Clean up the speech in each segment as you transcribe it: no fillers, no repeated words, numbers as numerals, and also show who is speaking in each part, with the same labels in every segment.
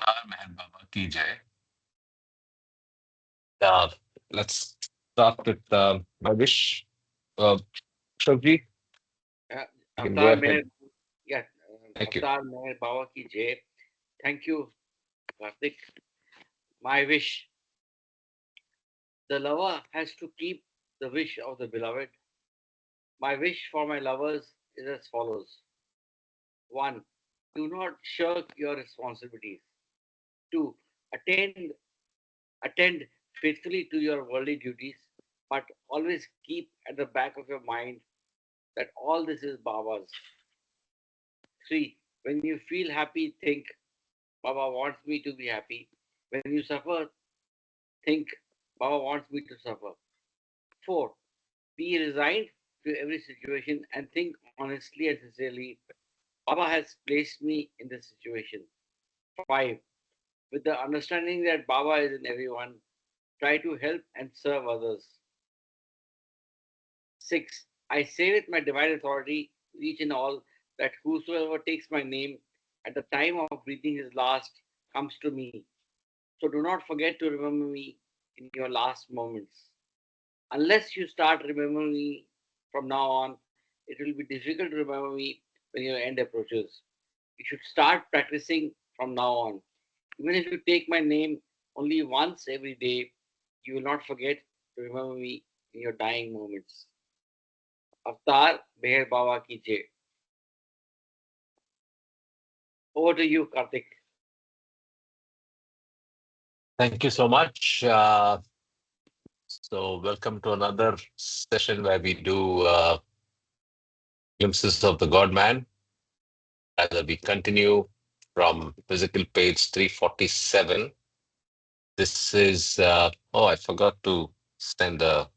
Speaker 1: Meher Baba ki jai. Uh, let's start with my wish. Uh, Shobji,
Speaker 2: Uh,
Speaker 1: you can go
Speaker 2: Avatar Meher,
Speaker 1: ahead.
Speaker 2: yeah,
Speaker 1: Thank you.
Speaker 2: Avatar Meher Baba ki Jai. Thank you, Karthik. My wish: the lover has to keep the wish of the beloved. My wish for my lovers is as follows: 1. Do not shirk your responsibilities. 2. Attend attend faithfully to your worldly duties, but always keep at the back of your mind that all this is Baba's. 3. When you feel happy, think Baba wants me to be happy. When you suffer, think Baba wants me to suffer. 4. Be resigned to every situation and think honestly and sincerely Baba has placed me in this situation. 5. With the understanding that Baba is in everyone, try to help and serve others. 6. I say with my divine authority to each and all that whosoever takes my name at the time of breathing his last comes to me. So do not forget to remember me in your last moments. Unless you start remembering me from now on, it will be difficult to remember me when your end approaches. You should start practicing from now on. Even if you take my name only once every day, you will not forget to remember me in your dying moments. Avatar Beher Baba ki Jai. Over to you, Karthik.
Speaker 1: Thank you so much. So, welcome to another session where we do glimpses of the God Man. As we continue from physical page 347. This is, I forgot to send a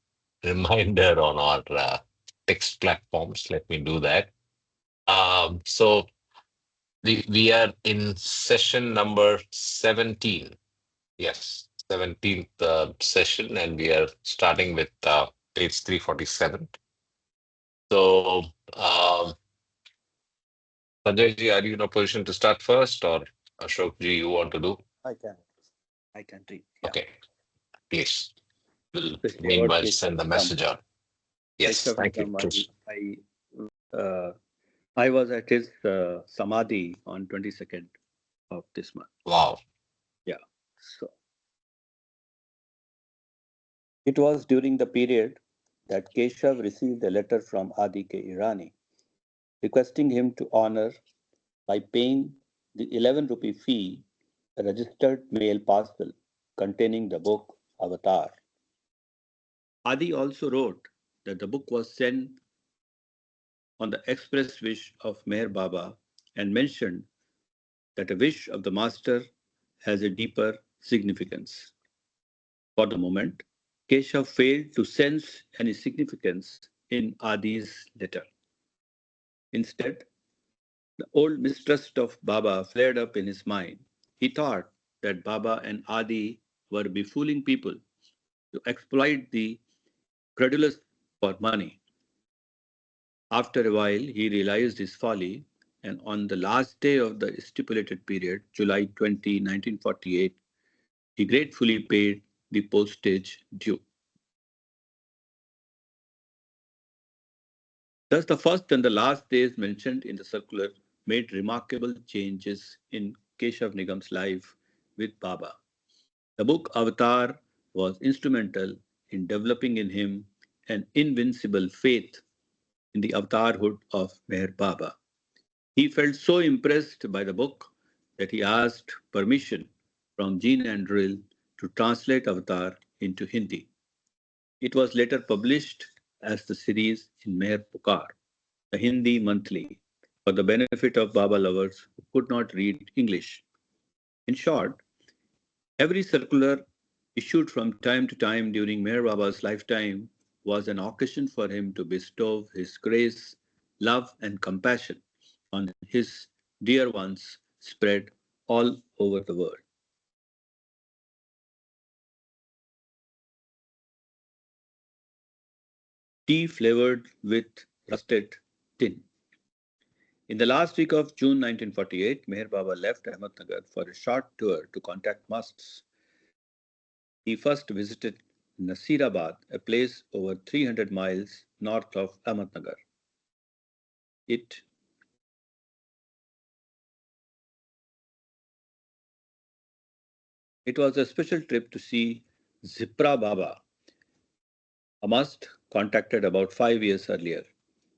Speaker 1: reminder on our text platforms. Let me do that. So we are in session number 17. Yes, 17th session, and we are starting with page 347. So, Sanjay ji, are you in a position to start first, or Ashok ji, you want to do?
Speaker 3: I can. I can read. Yeah.
Speaker 1: Okay, please. We'll
Speaker 3: Especially about
Speaker 1: meanwhile
Speaker 3: Keshav
Speaker 1: send the
Speaker 3: Nigam.
Speaker 1: message out. Yes,
Speaker 3: Keshav
Speaker 1: thank you.
Speaker 3: Nigam,
Speaker 1: Please.
Speaker 3: uh, I was at his Samadhi on 22nd of this month.
Speaker 1: Wow.
Speaker 3: Yeah. So it was during the period that Keshav received a letter from Adi K. Irani requesting him to honor by paying the 11 rupee fee a registered mail parcel containing the book Avatar. Adi also wrote that the book was sent on the express wish of Meher Baba and mentioned that a wish of the master has a deeper significance. For the moment, Keshav failed to sense any significance in Adi's letter. Instead, the old mistrust of Baba flared up in his mind. He thought that Baba and Adi were befooling people to exploit the credulous for money. After a while, he realized his folly, and on the last day of the stipulated period, July 20, 1948, he gratefully paid the postage due. Thus, the first and the last days mentioned in the circular made remarkable changes in Keshav Nigam's life with Baba. The book Avatar was instrumental in developing in him an invincible faith in the avatarhood of Meher Baba. He felt so impressed by the book that he asked permission from Jean Andrill to translate Avatar into Hindi. It was later published as the series in Meher Pukar, the Hindi monthly, for the benefit of Baba lovers who could not read English. In short, every circular issued from time to time during Meher Baba's lifetime was an occasion for him to bestow his grace, love, and compassion on his dear ones spread all over the world. Tea flavored with rusted tin. In the last week of June 1948, Meher Baba left Ahmednagar for a short tour to contact musts. He first visited Nasirabad, a place over 300 miles north of Ahmednagar. It It was a special trip to see Zipra Baba, a must contacted about 5 years earlier.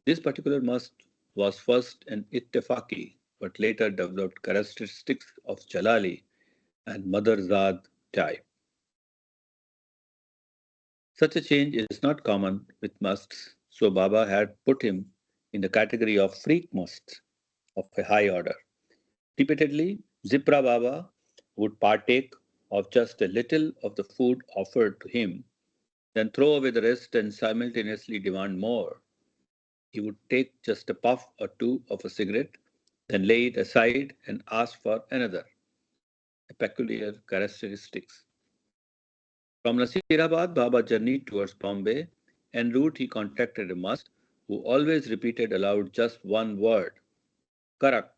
Speaker 3: This particular must was first an ittifaqi, but later developed characteristics of Jalali and Madarzad type. Such a change is not common with musts, so Baba had put him in the category of freak musts of a high order. Repeatedly, Zipra Baba would partake of just a little of the food offered to him, then throw away the rest and simultaneously demand more. He would take just a puff or two of a cigarette, then lay it aside and ask for another, a peculiar characteristic. From Nasirabad, Baba journeyed towards Bombay. En route, he contacted a must who always repeated aloud just one word, Karak,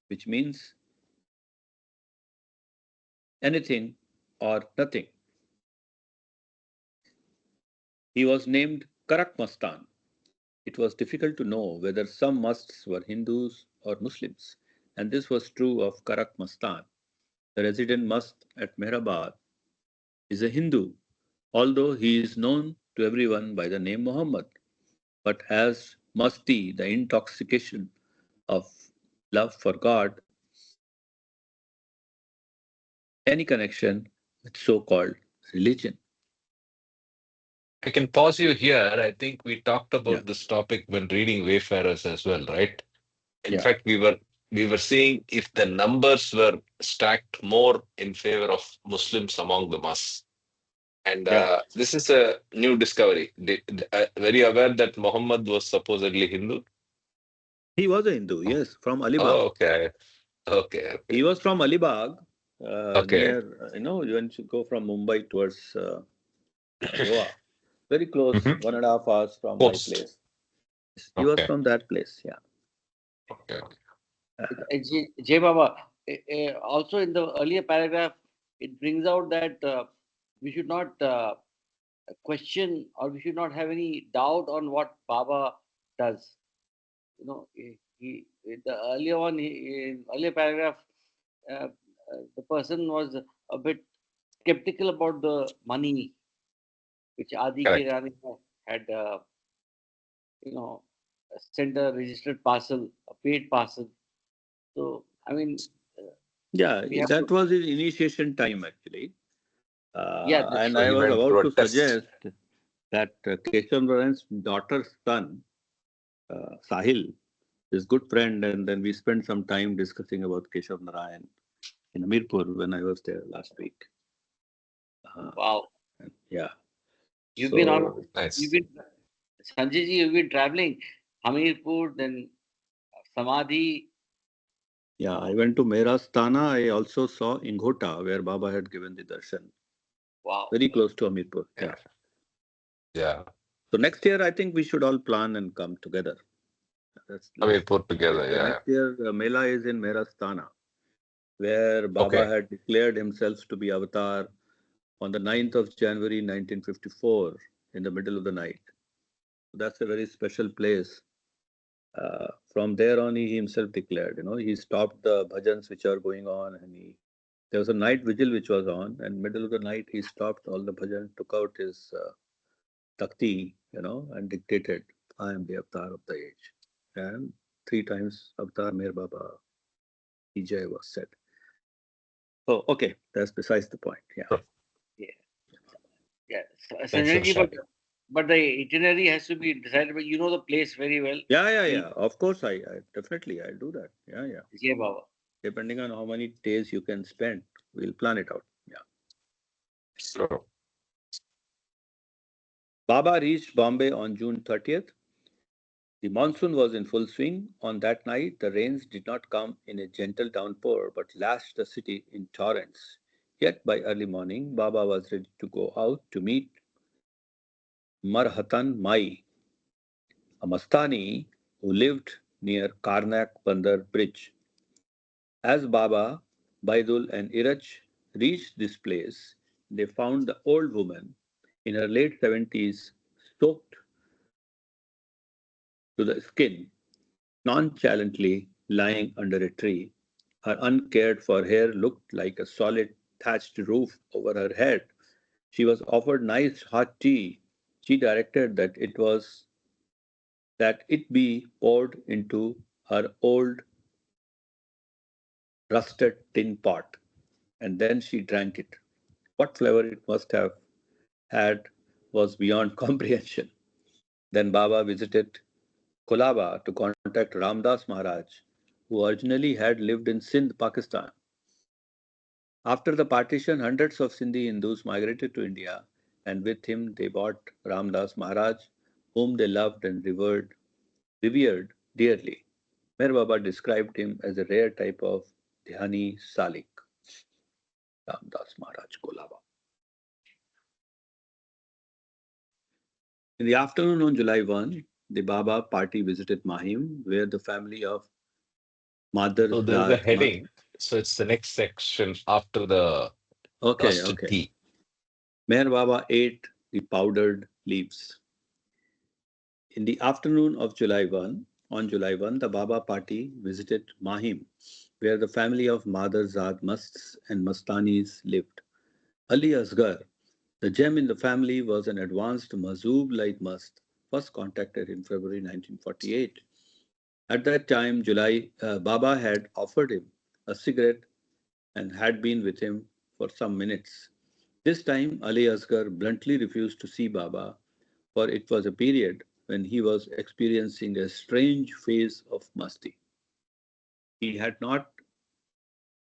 Speaker 3: which means anything or nothing. He was named Karak Mastan. It was difficult to know whether some musts were Hindus or Muslims, and this was true of Karak Mastan. The resident must at Mehrabad is a Hindu, although he is known to everyone by the name Muhammad, but has musti, the intoxication of love for God, any connection with so called religion.
Speaker 1: I can pause you here. I think we talked
Speaker 3: Yeah,
Speaker 1: about this topic when reading Wayfarers as well, right? In
Speaker 3: yeah,
Speaker 1: fact, we were seeing if the numbers were stacked more in favor of Muslims among the mass. And
Speaker 3: yeah.
Speaker 1: this is a new discovery. Were you aware that Muhammad was supposedly Hindu?
Speaker 3: He was a Hindu, yes, from Alibag.
Speaker 1: Oh, okay, okay, okay,
Speaker 3: He was from Alibag,
Speaker 1: okay.
Speaker 3: near, when you go from Mumbai towards Goa, very close,
Speaker 1: Mm-hmm.
Speaker 3: 1.5 hours from my
Speaker 1: Post.
Speaker 3: place. He was
Speaker 1: Okay,
Speaker 3: from that place, yeah.
Speaker 1: okay,
Speaker 2: Jay Baba, also in the earlier paragraph, it brings out that we should not question or we should not have any doubt on what Baba does. The earlier one, in earlier paragraph, uh, the person was a bit skeptical about the money which Adi K.
Speaker 1: correct.
Speaker 2: Rani had, you know, sent a registered parcel, a paid parcel. So, I mean, uh,
Speaker 3: Yeah,
Speaker 2: we have
Speaker 3: that
Speaker 2: to,
Speaker 3: was his initiation time actually.
Speaker 2: yeah,
Speaker 3: And
Speaker 1: So
Speaker 3: I
Speaker 1: he
Speaker 3: was
Speaker 1: went
Speaker 3: about
Speaker 1: through a
Speaker 3: to
Speaker 1: test.
Speaker 3: suggest that Keshav Narayan's daughter's son, Sahil, his good friend, and then we spent some time discussing about Keshav Narayan in Amirpur when I was there last week. Uh,
Speaker 2: wow.
Speaker 3: yeah,
Speaker 2: You've been on,
Speaker 3: so
Speaker 2: you've
Speaker 1: Nice.
Speaker 2: been, Sanjay ji, you've been traveling Hamirpur, then Samadhi.
Speaker 3: yeah, I went to Merastana. I also saw Ingota where Baba had given the darshan,
Speaker 2: Wow.
Speaker 3: very close to Amirpur.
Speaker 1: Yeah,
Speaker 3: Yeah.
Speaker 1: yeah.
Speaker 3: So next year, I think we should all plan and come together.
Speaker 1: I mean,
Speaker 3: Let's
Speaker 1: put
Speaker 3: make it.
Speaker 1: together. Yeah,
Speaker 3: Next year, Mela is in Merastana, where Baba
Speaker 1: okay.
Speaker 3: had declared himself to be Avatar on the 9th of January 1954 in the middle of the night. That's a very special place. From there on, he himself declared, he stopped the bhajans which are going on, and there was a night vigil which was on, and middle of the night he stopped all the bhajan, took out his takti, and dictated, "I am the avatar of the age," and three times Avatar Meher Baba Vijay was said. Oh, okay, that's besides the point. Yeah,
Speaker 1: Sure.
Speaker 2: Yeah. Yeah.
Speaker 1: Thanks
Speaker 2: Sanjay
Speaker 1: for
Speaker 2: ji, but,
Speaker 1: sharing.
Speaker 2: but the itinerary has to be decided, but you know the place very well.
Speaker 3: yeah, yeah,
Speaker 2: We'll,
Speaker 3: yeah. Of course, I definitely I'll do that. Yeah, yeah.
Speaker 2: Jai Baba.
Speaker 3: Depending on how many days you can spend, we'll plan it out. Yeah.
Speaker 1: Sure.
Speaker 3: Baba reached Bombay on June 30th. The monsoon was in full swing. On that night, the rains did not come in a gentle downpour but lashed the city in torrents. Yet by early morning, Baba was ready to go out to meet Marhatan Mai, a Mastani who lived near Karnak Bandar Bridge. As Baba, Baidul, and Iraj reached this place, they found the old woman in her late 70s, soaked to the skin, nonchalantly lying under a tree. Her uncared for hair looked like a solid thatched roof over her head. She was offered nice hot tea. She directed that it be poured into her old rusted tin pot, and then she drank it. What flavor it must have had was beyond comprehension. Then Baba visited Kolaba to contact Ramdas Maharaj, who originally had lived in Sindh, Pakistan. After the partition, hundreds of Sindhi Hindus migrated to India, and with him they brought Ramdas Maharaj, whom they loved and revered dearly. Mer Baba described him as a rare type of Dhyani Salik, Ramdas Maharaj Kolaba. In the afternoon on July 1, the Baba party visited Mahim, where the family of Madar
Speaker 1: So there is a
Speaker 3: Zad.
Speaker 1: heading. So it's the next section after the
Speaker 3: Okay,
Speaker 1: roasted
Speaker 3: okay.
Speaker 1: tea.
Speaker 3: Meher Baba ate the powdered leaves. In the afternoon of on July 1, the Baba party visited Mahim, where the family of Madar Zad Musts and Mastanis lived. Ali Asgar, the gem in the family, was an advanced Mazoob like Mast, first contacted in February 1948. At that time, Baba had offered him a cigarette and had been with him for some minutes. This time, Ali Asgar bluntly refused to see Baba, for it was a period when he was experiencing a strange phase of masti. He had not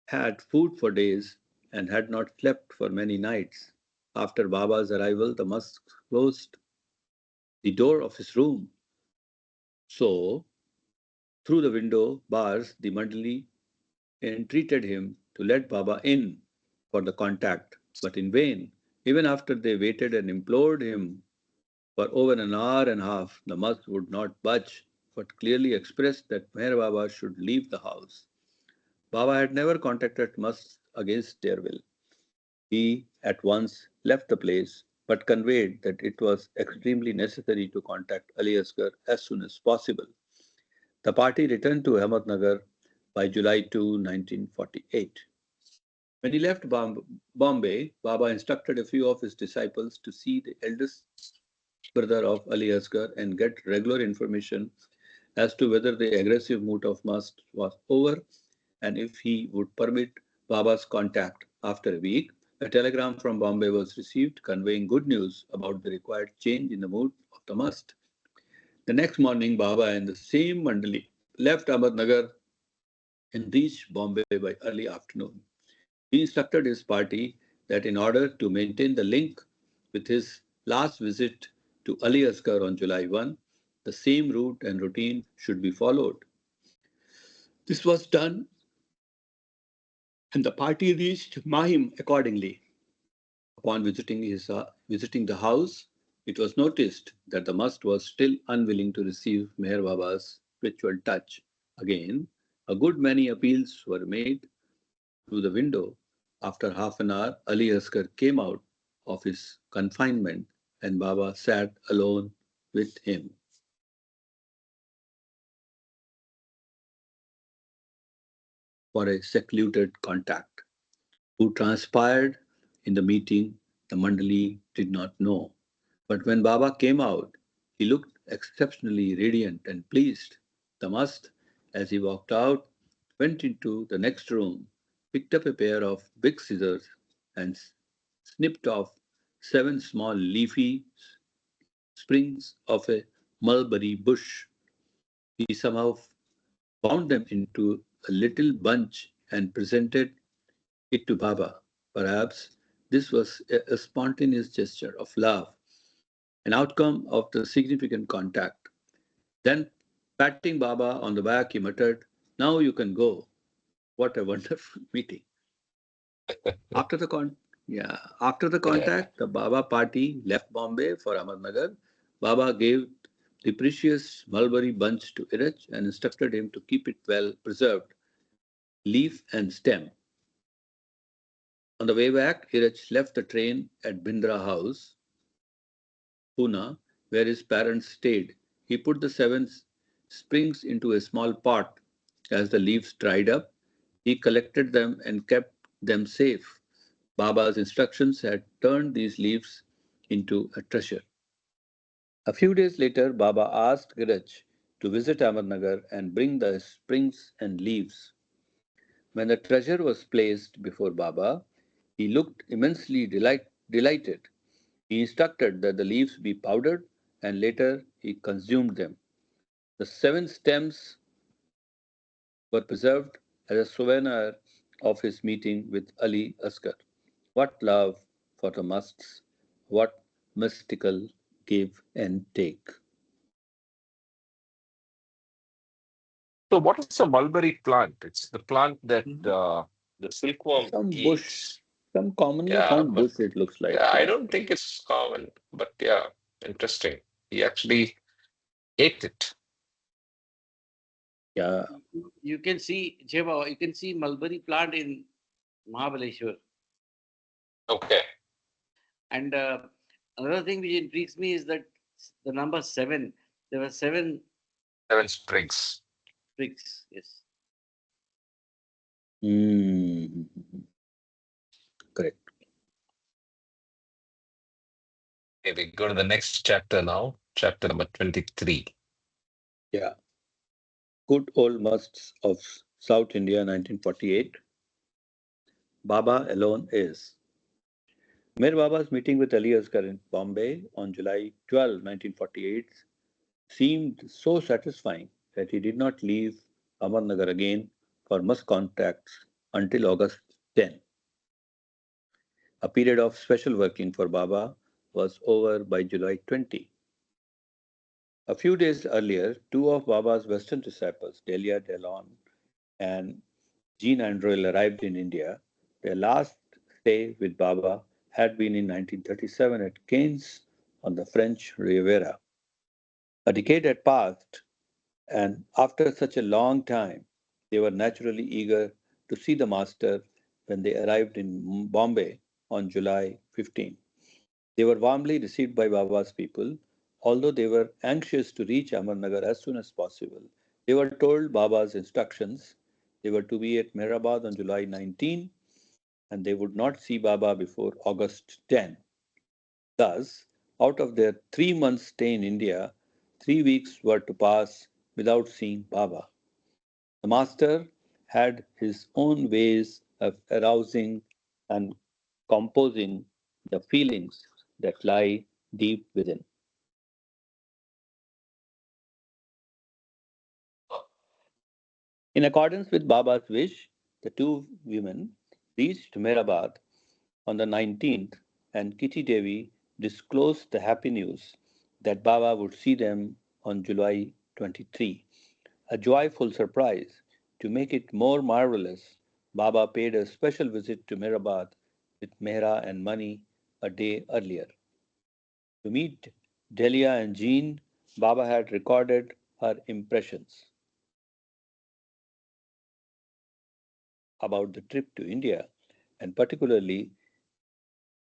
Speaker 3: had food for days and had not slept for many nights. After Baba's arrival, the must closed the door of his room. So, through the window bars, the mandali entreated him to let Baba in for the contact, but in vain. Even after they waited and implored him for over an hour and a half, the must would not budge, but clearly expressed that Meher Baba should leave the house. Baba had never contacted Must against their will. He at once left the place, but conveyed that it was extremely necessary to contact Ali Asgar as soon as possible. The party returned to Ahmednagar by July 2, 1948. When he left Bombay, Baba instructed a few of his disciples to see the eldest brother of Ali Asgar and get regular information as to whether the aggressive mood of Must was over and if he would permit Baba's contact. After a week, a telegram from Bombay was received conveying good news about the required change in the mood of the Must. The next morning, Baba and the same Mandali left Ahmednagar and reached Bombay by early afternoon. He instructed his party that in order to maintain the link with his last visit to Ali Asgar on July 1, the same route and routine should be followed. This was done, and the party reached Mahim accordingly. Upon visiting the house, it was noticed that the must was still unwilling to receive Meher Baba's spiritual touch. Again, a good many appeals were made through the window. After half an hour, Ali Asgar came out of his confinement and Baba sat alone with him for a secluded contact. Who transpired in the meeting, the Mandali did not know. But when Baba came out, he looked exceptionally radiant and pleased. The must, as he walked out, went into the next room, picked up a pair of big scissors, and snipped off 7 small leafy sprigs of a mulberry bush. He somehow bound them into a little bunch and presented it to Baba. Perhaps this was a spontaneous gesture of love, an outcome of the significant contact. Then, patting Baba on the back, he muttered, "Now you can go. What a wonderful meeting." After the after the
Speaker 1: Yeah.
Speaker 3: contact, the Baba party left Bombay for Ahmednagar. Baba gave the precious mulberry bunch to Iraj and instructed him to keep it well preserved, leaf and stem. On the way back, Iraj left the train at Bindra House, Pune, where his parents stayed. He put the seven sprigs into a small pot. As the leaves dried up, he collected them and kept them safe. Baba's instructions had turned these leaves into a treasure. A few days later, Baba asked Giraj to visit Amarnagar and bring the sprigs and leaves. When the treasure was placed before Baba, he looked immensely delighted. He instructed that the leaves be powdered and later he consumed them. The seven stems were preserved as a souvenir of his meeting with Ali Asgar. What love for the musts, what mystical give and take.
Speaker 1: So, what is a mulberry plant? It's the plant that the silkworm
Speaker 3: Some bush,
Speaker 1: eats.
Speaker 3: some commonly
Speaker 1: Yeah,
Speaker 3: found
Speaker 1: but
Speaker 3: bush, it looks like.
Speaker 1: yeah, I
Speaker 3: Yeah.
Speaker 1: don't think it's common. But yeah, interesting. He actually ate it.
Speaker 3: Yeah.
Speaker 2: You can see, Jeva, you can see mulberry plant in Mahabaleshwar.
Speaker 1: Okay,
Speaker 2: And another thing which intrigues me is that the number seven, there were seven
Speaker 1: seven sprigs.
Speaker 2: bricks. Yes.
Speaker 3: Mm, correct.
Speaker 1: Okay, we go to the next chapter now, chapter number 23.
Speaker 3: Yeah. Good old musts of South India, 1948. Baba alone is. Mir Baba's meeting with Ali Asgar in Bombay on July 12, 1948 seemed so satisfying that he did not leave Amarnagar again for much contacts until August 10. A period of special working for Baba was over by July 20. A few days earlier, two of Baba's Western disciples, Delia Delon and Jean Andrel, arrived in India. Their last stay with Baba had been in 1937 at Cannes on the French Riviera. A decade had passed, and after such a long time, they were naturally eager to see the master when they arrived in Bombay on July 15. They were warmly received by Baba's people, although they were anxious to reach Amarnagar as soon as possible. They were told Baba's instructions. They were to be at Mehrabad on July 19 and they would not see Baba before August 10. Thus, out of their 3 months stay in India, 3 weeks were to pass without seeing Baba. The master had his own ways of arousing and composing the feelings that lie deep within. In accordance with Baba's wish, the two women reached Mehrabad on the 19th, and Kitty Devi disclosed the happy news that Baba would see them on July 23. A joyful surprise. To make it more marvelous, Baba paid a special visit to Mehrabad with Mehra and Mani a day earlier. To meet Delia and Jean, Baba had recorded her impressions about the trip to India and particularly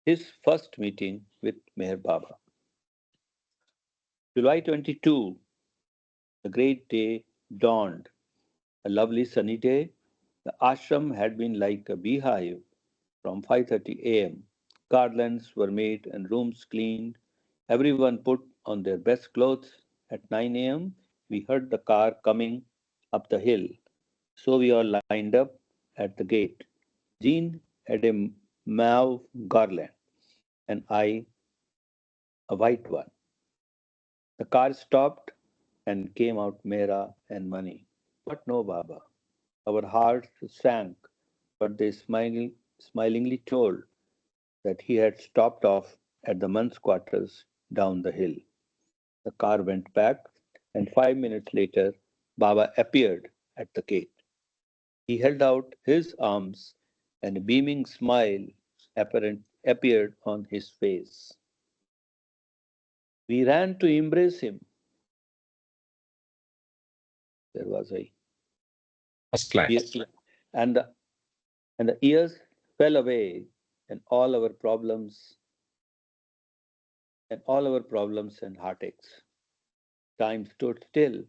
Speaker 3: his first meeting with Meher Baba. July 22, the great day dawned. A lovely sunny day. The ashram had been like a beehive from 5:30 a.m. Garlands were made and rooms cleaned. Everyone put on their best clothes. At 9 a.m., we heard the car coming up the hill. So we all lined up at the gate. Jean had a mauve garland and I a white one. The car stopped and came out Mera and Mani. But no Baba. Our hearts sank, but they smilingly told that he had stopped off at the month's quarters down the hill. The car went back, and 5 minutes later, Baba appeared at the gate. He held out his arms, and a beaming smile appeared on his face. We ran to embrace him. There was a
Speaker 1: First line.
Speaker 3: and the years fell away, and all our problems and heartaches. Time stood still.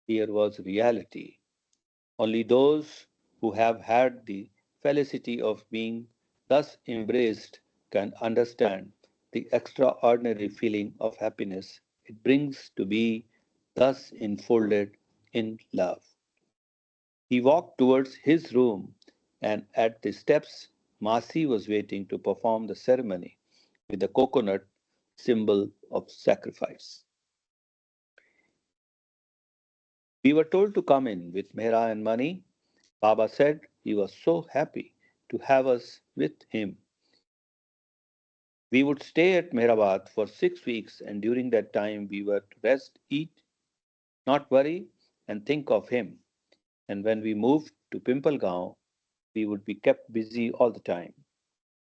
Speaker 3: Here was reality. Only those who have had the felicity of being thus embraced can understand the extraordinary feeling of happiness it brings to be thus enfolded in love. He walked towards his room, and at the steps, Masi was waiting to perform the ceremony with the coconut, symbol of sacrifice. We were told to come in with Mehra and money. Baba said he was so happy to have us with him. We would stay at Mehrabad for 6 weeks, and during that time we were to rest, eat, not worry, and think of him. And when we moved to Pimpalgaon, we would be kept busy all the time.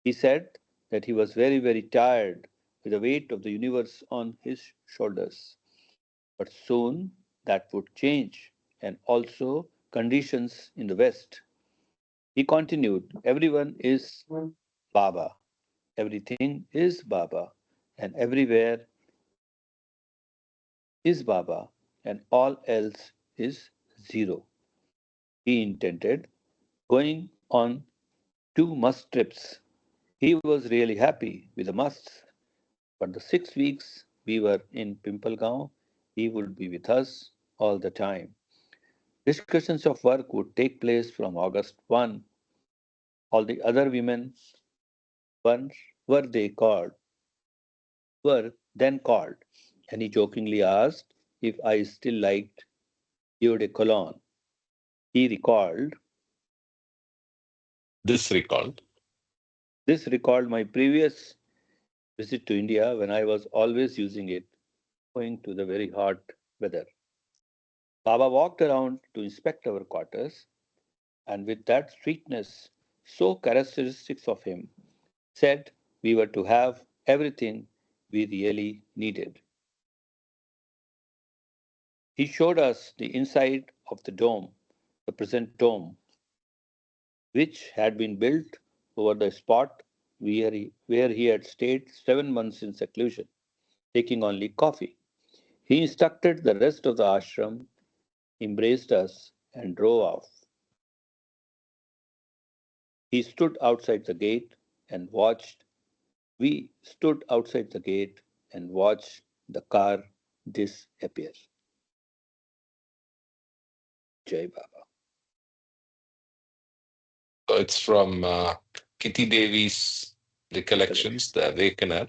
Speaker 3: He said that he was very, very tired with the weight of the universe on his shoulders. But soon that would change, and also conditions in the West. He continued, everyone is Baba, everything is Baba, and everywhere is Baba, and all else is zero. He intended going on 2 must trips. He was really happy with the musts, but the 6 weeks we were in Pimpalgaon, he would be with us all the time. Discussions of work would take place from August 1. All the other women were, were they called were then called, and he jokingly asked if I still liked eau de cologne. He recalled,
Speaker 1: This recalled.
Speaker 3: this recalled my previous visit to India when I was always using it, owing to the very hot weather. Baba walked around to inspect our quarters, and with that sweetness so characteristic of him, said we were to have everything we really needed. He showed us the inside of the dome, the present dome, which had been built over the spot where he had stayed 7 months in seclusion, taking only coffee. He instructed the rest of the ashram, embraced us, and drove off. He stood outside the gate and watched. We stood outside the gate and watched the car disappear. Jai Baba.
Speaker 1: So it's from Kitty Devi's Recollections,
Speaker 3: Recollection.
Speaker 1: The Awakener,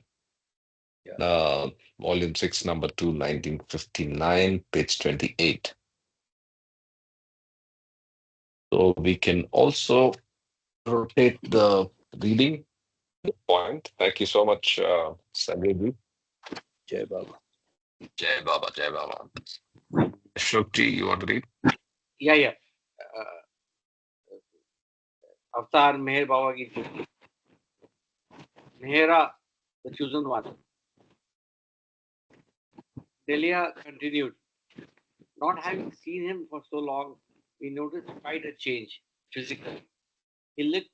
Speaker 3: Yeah.
Speaker 1: uh, Volume 6, Number 2, 1959, page 28. So we can also rotate the reading point. Thank you so much, Sanjay.
Speaker 3: Jai Baba.
Speaker 1: Jai Baba, Jai Baba. Shruti, you want to read?
Speaker 2: Yeah, yeah. Avatar Meher Baba ki Mehera, the chosen one. Delia continued. Not having seen him for so long, we noticed quite a change physically. He looked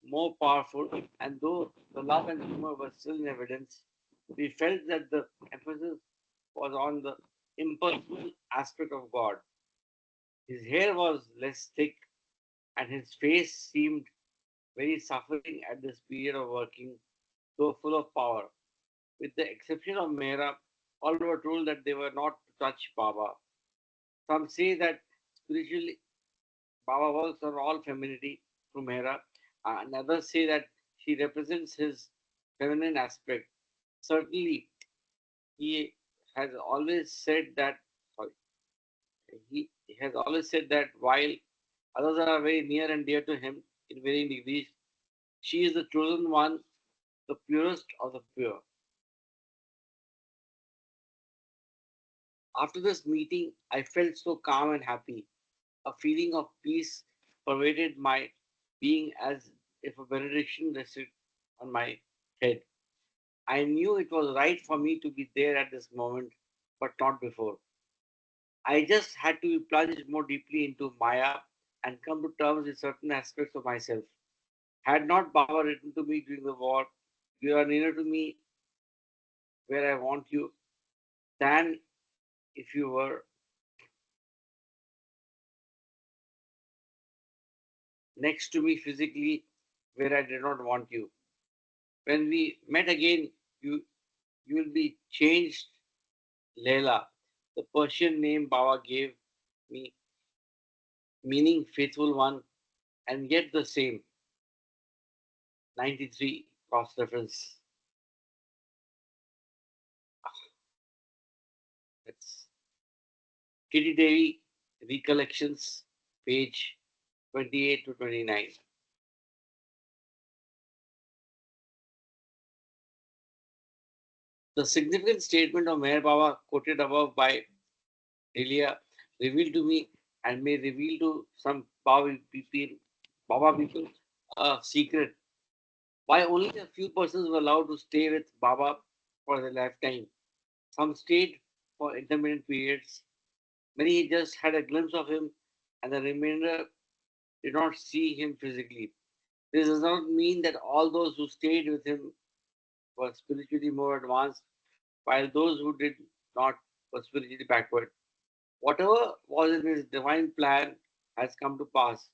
Speaker 2: more powerful, and though the love and humor were still in evidence, we felt that the emphasis was on the impersonal aspect of God. His hair was less thick, and his face seemed very suffering at this period of working, though full of power. With the exception of Mehra, all were told that they were not to touch Baba. Some say that spiritually Baba works on all femininity through Mehra, and others say that she represents his feminine aspect. Certainly, he has always said that. Sorry, he has always said that while others are very near and dear to him in varying degrees, she is the chosen one, the purest of the pure. After this meeting, I felt so calm and happy. A feeling of peace pervaded my being as if a benediction rested on my head. I knew it was right for me to be there at this moment, but not before. I just had to be plunged more deeply into Maya and come to terms with certain aspects of myself. Had not Baba written to me during the war, "You are nearer to me where I want you than if you were next to me physically where I did not want you. When we met again, you will be changed, Leila." The Persian name Baba gave me, meaning faithful one, and yet the same. 93 cross reference. That's Kitty Devi Recollections, page 28 to 29. The significant statement of Meher Baba quoted above by Delia revealed to me and may reveal to some Baba people a secret. Why only a few persons were allowed to stay with Baba for their lifetime. Some stayed for intermittent periods. Many just had a glimpse of him, and the remainder did not see him physically. This does not mean that all those who stayed with him were spiritually more advanced, while those who did not were spiritually backward. Whatever was in his divine plan has come to pass,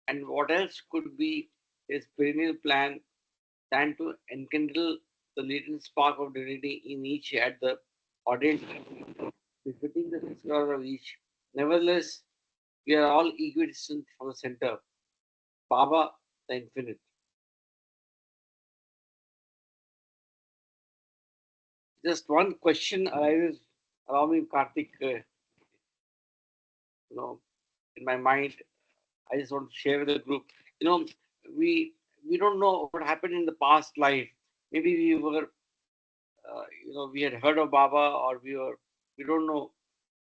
Speaker 2: and what else could be his perennial plan than to enkindle the latent spark of divinity in each at the ordained time, befitting the discoverer of each. Nevertheless, we are all equidistant from the center, Baba, the infinite. Just one question arises, allow me, Karthik, you know, in my mind. I just want to share with the group. You know, we we don't know what happened in the past life. Maybe we were, we had heard of Baba, or we don't know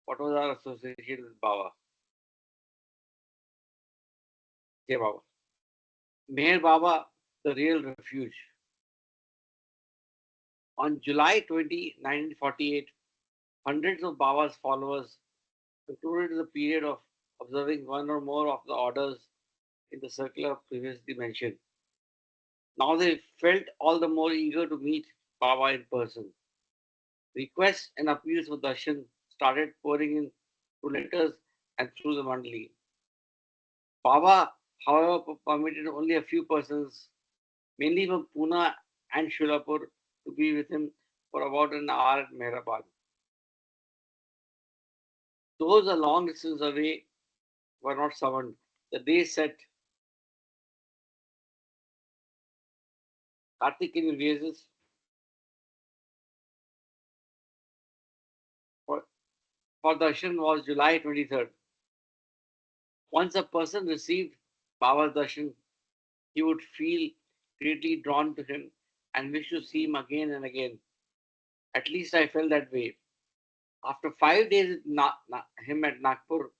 Speaker 2: what was our association with Baba. Yeah, Baba. Meher Baba, the real refuge. On July 20, 1948, hundreds of Baba's followers concluded the period of observing one or more of the orders in the circular previously mentioned. Now they felt all the more eager to meet Baba in person. Requests and appeals for darshan started pouring in through letters and through the mandali. Baba, however, permitted only a few persons, mainly from Pune and Shulapur, to be with him for about an hour at Mehrabad. Those a long distance away were not summoned. The day set. Karthik, can you raise this? For, for darshan was July 23rd. Once a person received Baba's darshan, he would feel greatly drawn to him and wish to see him again and again. At least I felt that way. After 5 days with him at Nagpur,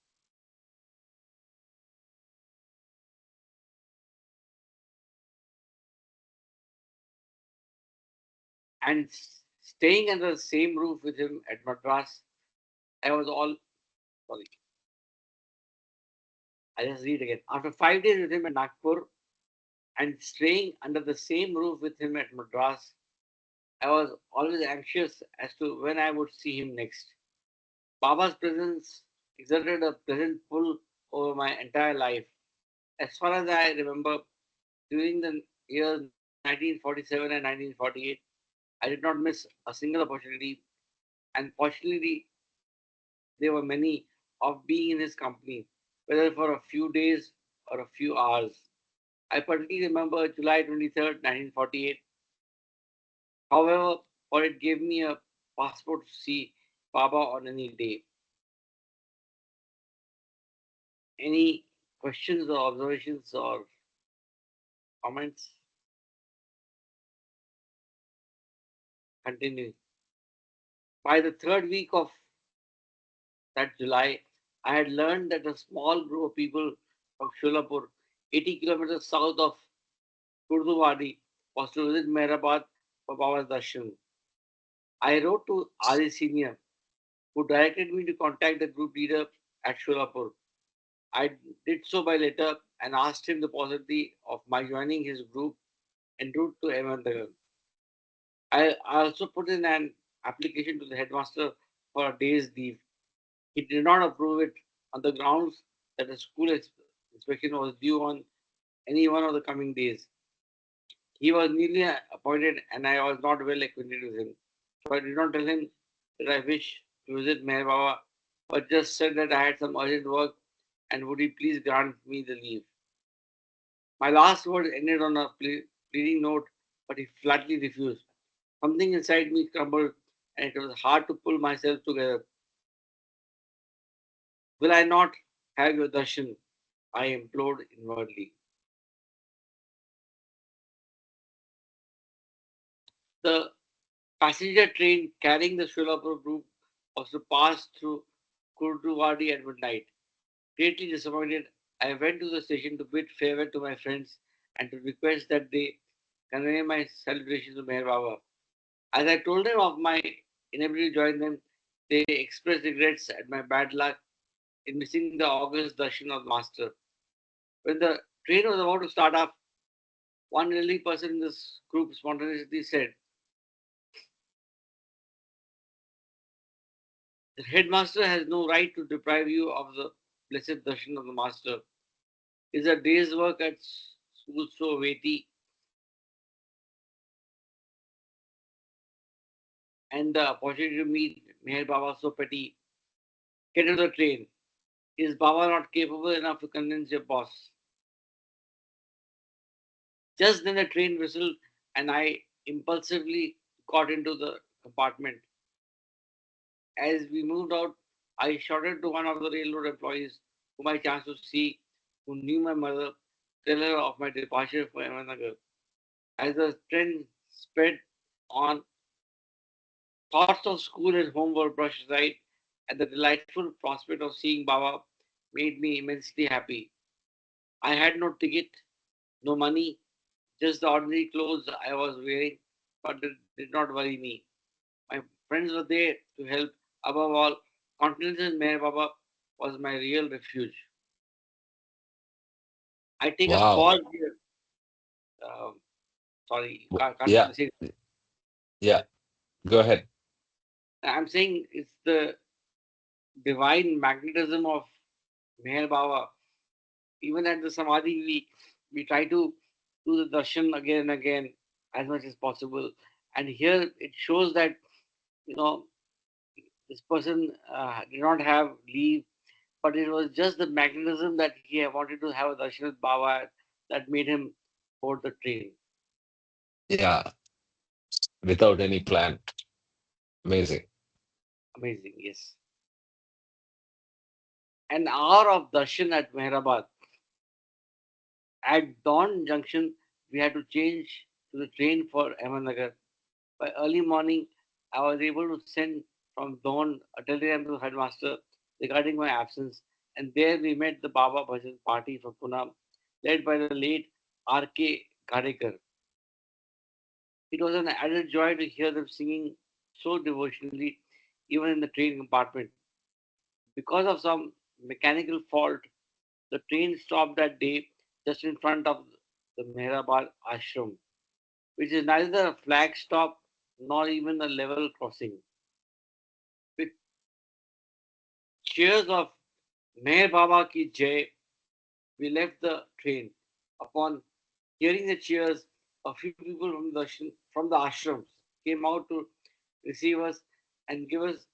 Speaker 2: and staying under the same roof with him at Madras, I was all sorry. I just read again. After 5 days with him at Nagpur and staying under the same roof with him at Madras, I was always anxious as to when I would see him next. Baba's presence exerted a pleasant pull over my entire life. As far as I remember, during the years 1947 and 1948, I did not miss a single opportunity, and fortunately, there were many, of being in his company, whether for a few days or a few hours. I particularly remember July 23rd, 1948. However, for it gave me a passport to see Baba on any day. Any questions or observations or comments? Continuing. By the third week of that July, I had learned that a small group of people from Sholapur, 80 kilometers south of Kurduvadi, was to visit Mehrabad for Baba's darshan. I wrote to Adi Senior who directed me to contact the group leader at Sholapur. I did so by letter and asked him the possibility of my joining his group en route to Ahmednagar. I also put in an application to the headmaster for a day's leave. He did not approve it on the grounds that the school inspection was due on any one of the coming days. He was newly appointed and I was not well acquainted with him. So I did not tell him that I wish to visit Meher Baba, but just said that I had some urgent work and would he please grant me the leave. My last word ended on a pleading note, but he flatly refused. Something inside me crumbled and it was hard to pull myself together. Will I not have your darshan? I implored inwardly. The passenger train carrying the Sholapur group was to pass through Kurduvadi at midnight. Greatly disappointed, I went to the station to bid farewell to my friends and to request that they convey my salutations to Meher Baba. As I told them of my inability to join them, they expressed regrets at my bad luck in missing the August darshan of the Master. When the train was about to start off, one elderly person in this group spontaneously said, the headmaster has no right to deprive you of the blessed darshan of the Master. Is a day's work at school so weighty and the opportunity to meet Meher Baba so petty? Get to the train. Is Baba not capable enough to convince your boss? Just then the train whistled and I impulsively got into the compartment. As we moved out, I shouted to one of the railroad employees whom I chanced to see, who knew my mother, tell her of my departure for Ahmednagar. As the train sped on, thoughts of school and home were brushed aside, and the delightful prospect of seeing Baba made me immensely happy. I had no ticket, no money, just the ordinary clothes I was wearing, but it did not worry me. My friends were there to help. Above all, confidence in Meher Baba was my real refuge. I take a
Speaker 1: Wow.
Speaker 2: pause here. Um, Sorry, can't
Speaker 1: Yeah.
Speaker 2: say.
Speaker 1: Yeah. Go ahead.
Speaker 2: I'm saying it's the divine magnetism of Meher Baba. Even at the Samadhi, we try to do the darshan again and again as much as possible. And here it shows that, you know, this person did not have leave, but it was just the magnetism that he wanted to have a darshan with Baba that made him board the train.
Speaker 1: Yeah. Without any plan. Amazing.
Speaker 2: Amazing, yes. An hour of darshan at Mehrabad. At Dawn Junction, we had to change to the train for Ahmednagar. By early morning, I was able to send from Dawn a telegram to the headmaster regarding my absence, and there we met the Baba Bhajan party from Pune, led by the late R.K. Gadekar. It was an added joy to hear them singing so devotionally, even in the train compartment. Because of some mechanical fault, the train stopped that day just in front of the Mehrabad ashram, which is neither a flag stop nor even a level crossing. With cheers of Meher Baba ki Jai, we left the train. Upon hearing the cheers, a few people from the ashrams came out to receive us and give us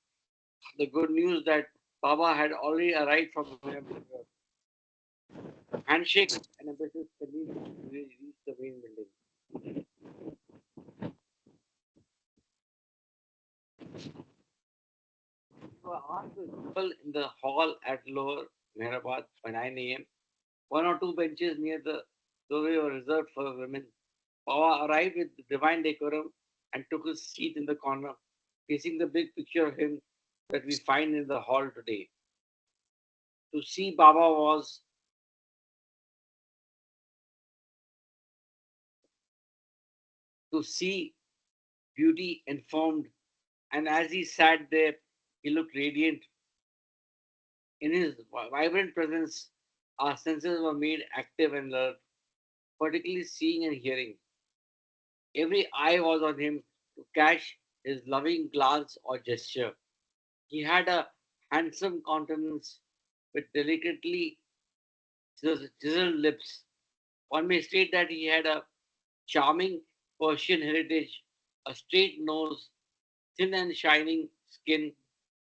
Speaker 2: the good news that Baba had already arrived from Meher. Handshakes and embraces continued to reach the main building. We were asked to assemble in the hall at Lower Mehrabad by 9 a.m. One or two benches near the doorway were reserved for women. Baba arrived with divine decorum and took his seat in the corner, facing the big picture of him that we find in the hall today. To see Baba was to see beauty informed, and as he sat there, He looked radiant. In his vibrant presence, our senses were made active and alert, particularly seeing and hearing. Every eye was on him to catch his loving glance or gesture. He had a handsome countenance with delicately chiseled lips. One may state that he had a charming Persian heritage, a straight nose, thin and shining skin,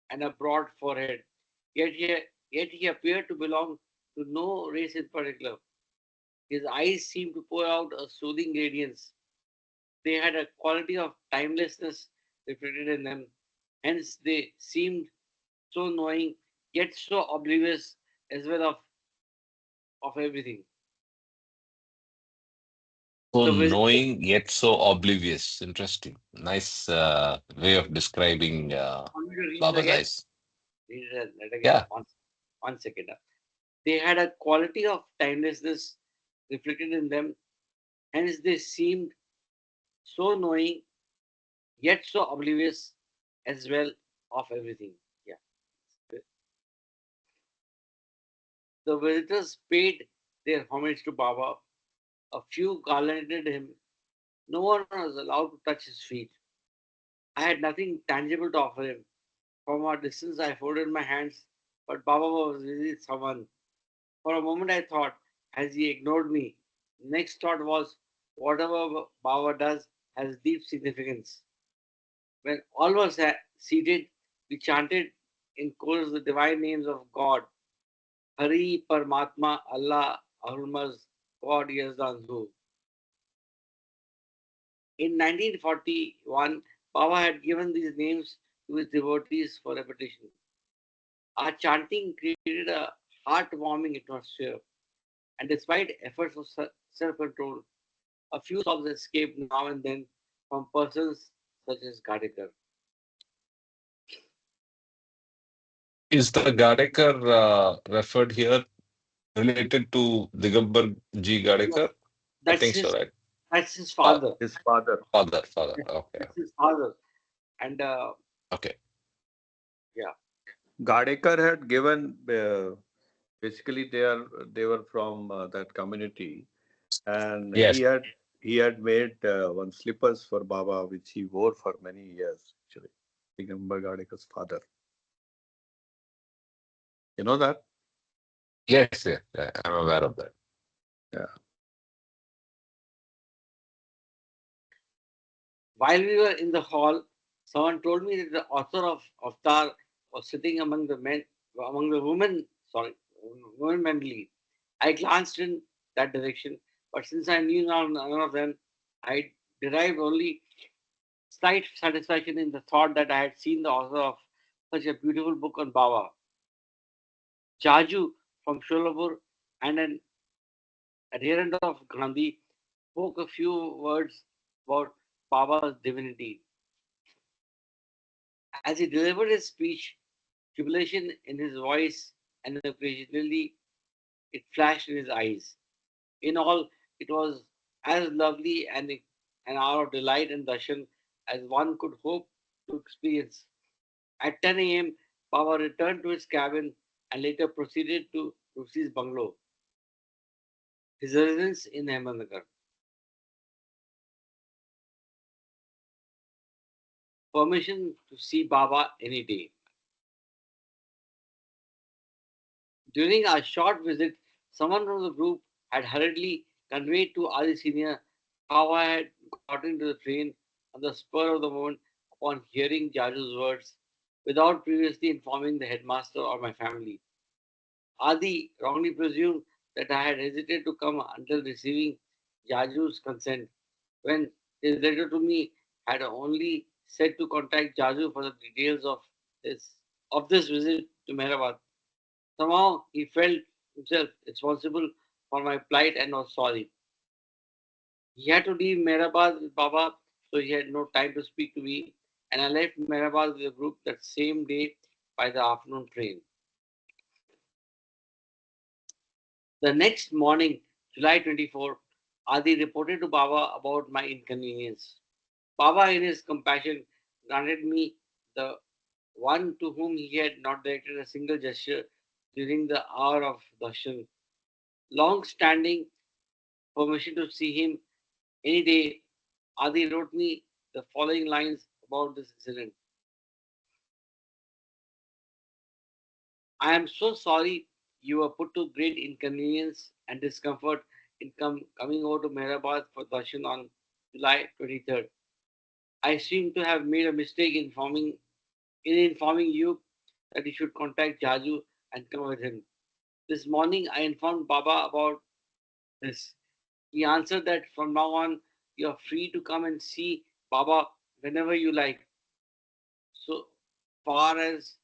Speaker 2: and a broad forehead. Yet he, yet he appeared to belong to no race in particular. His eyes seemed to pour out a soothing radiance. They had a quality of timelessness reflected in them. Hence, they seemed so knowing, yet so oblivious as well of everything.
Speaker 1: So
Speaker 2: The visitor,
Speaker 1: knowing yet so oblivious. Interesting. Nice way of describing
Speaker 2: want me to read it
Speaker 1: Baba's
Speaker 2: again?
Speaker 1: eyes.
Speaker 2: Read it again.
Speaker 1: Yeah.
Speaker 2: One second. They had a quality of timelessness reflected in them. Hence, they seemed so knowing, yet so oblivious as well of everything. Yeah. The visitors paid their homage to Baba. A few garlanded him. No one was allowed to touch his feet. I had nothing tangible to offer him. From a distance, I folded my hands, but Baba was with someone. For a moment, I thought, has he ignored me? Next thought was, whatever Baba does has deep significance. When all were seated, we chanted in chorus the divine names of God: Hari, Paramatma, Allah, Ahurmaz, God, Yazdanhu. In 1941, Baba had given these names to his devotees for repetition. Our chanting created a heartwarming atmosphere, and despite efforts of self control, a few sobs escaped now and then from persons such as Gadekar.
Speaker 1: Is the Gadekar referred here related to Digambar Ji
Speaker 2: Yes,
Speaker 1: Gadekar? I
Speaker 2: that's
Speaker 1: think so,
Speaker 2: his
Speaker 1: right?
Speaker 2: that's his
Speaker 1: Fa-
Speaker 2: father.
Speaker 3: His father.
Speaker 1: father. Okay.
Speaker 2: That's his father. And
Speaker 1: Okay.
Speaker 2: yeah,
Speaker 3: Gadekar had given basically they were from that community, and
Speaker 1: Yes.
Speaker 3: he had made one slippers for Baba which he wore for many years actually. Digambar Gadekar's father. You know that?
Speaker 1: Yes, yes. I'm aware of that.
Speaker 3: Yeah.
Speaker 2: while we were in the hall, someone told me that the author of Avatar was sitting among the women, sorry, women mentally. I glanced in that direction, but since I knew none of them, I derived only slight satisfaction in the thought that I had seen the author of such a beautiful book on Baba. Jaju from Sholapur and an adherent of Gandhi spoke a few words about Baba's divinity. As he delivered his speech, jubilation in his voice and occasionally it flashed in his eyes. In all, it was as lovely an hour of delight and darshan as one could hope to experience. At 10 a.m., Baba returned to his cabin and later proceeded to Rusi's bungalow, his residence in Ahmednagar. Permission to see Baba any day. During our short visit, someone from the group had hurriedly conveyed to Adi Senior how I had got into the train on the spur of the moment upon hearing Jaju's words without previously informing the headmaster or my family. Adi wrongly presumed that I had hesitated to come until receiving Jaju's consent, when his letter to me had only said to contact Jaju for the details this of this visit to Mehrabad. Somehow he felt himself responsible for my plight and was sorry. He had to leave Mehrabad with Baba, so he had no time to speak to me, and I left Mehrabad with the group that same day by the afternoon train. The next morning, July 24, Adi reported to Baba about my inconvenience. Baba, in his compassion, granted me the one to whom he had not directed a single gesture during the hour of darshan. Long standing permission to see him any day, Adi wrote me the following lines about this incident. I am so sorry you were put to great inconvenience and discomfort in coming over to Mehrabad for darshan on July 23rd. I seem to have made a mistake in informing you that you should contact Jaju and come with him. This morning I informed Baba about this. He answered that from now on you are free to come and see Baba whenever you like. So far as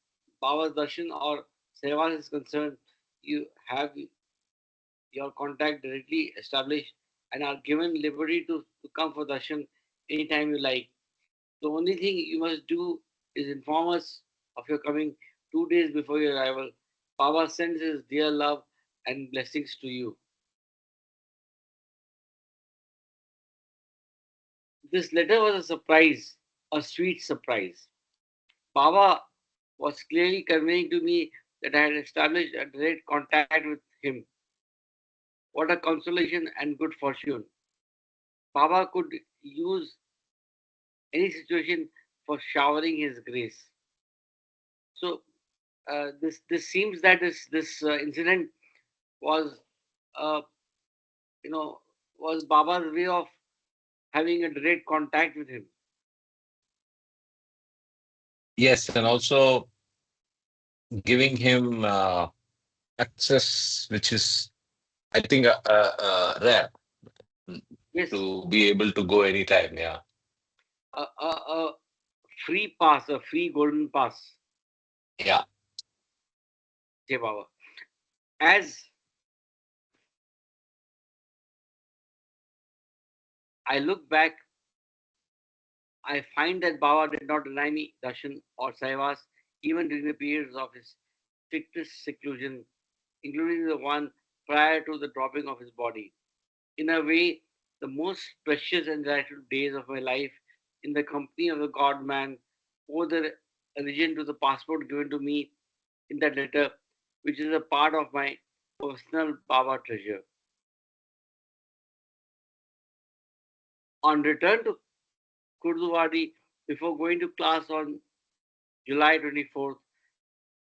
Speaker 2: Baba's darshan or seva is concerned, you have your contact directly established and are given liberty to come for darshan anytime you like. The only thing you must do is inform us of your coming 2 days before your arrival. Baba sends his dear love and blessings to you. This letter was a surprise, a sweet surprise. Baba was clearly conveying to me that I had established a direct contact with him. What a consolation and good fortune. Baba could use any situation for showering his grace. So this seems that this incident was uh, you know was Baba's way of having a direct contact with him.
Speaker 1: Yes, and also giving him access, which is, I think, rare, mm,
Speaker 2: Yes,
Speaker 1: to be able to go anytime. Yeah.
Speaker 2: a free pass, a free golden pass,
Speaker 1: Yeah.
Speaker 2: say Baba. As I look back, I find that Baba did not deny me darshan or saivas even during the periods of his strictest seclusion, including the one prior to the dropping of his body. In a way, the most precious and grateful days of my life in the company of the God man owe the origin to the passport given to me in that letter, which is a part of my personal Baba treasure. On return to Kurduvadi, before going to class on July 24th,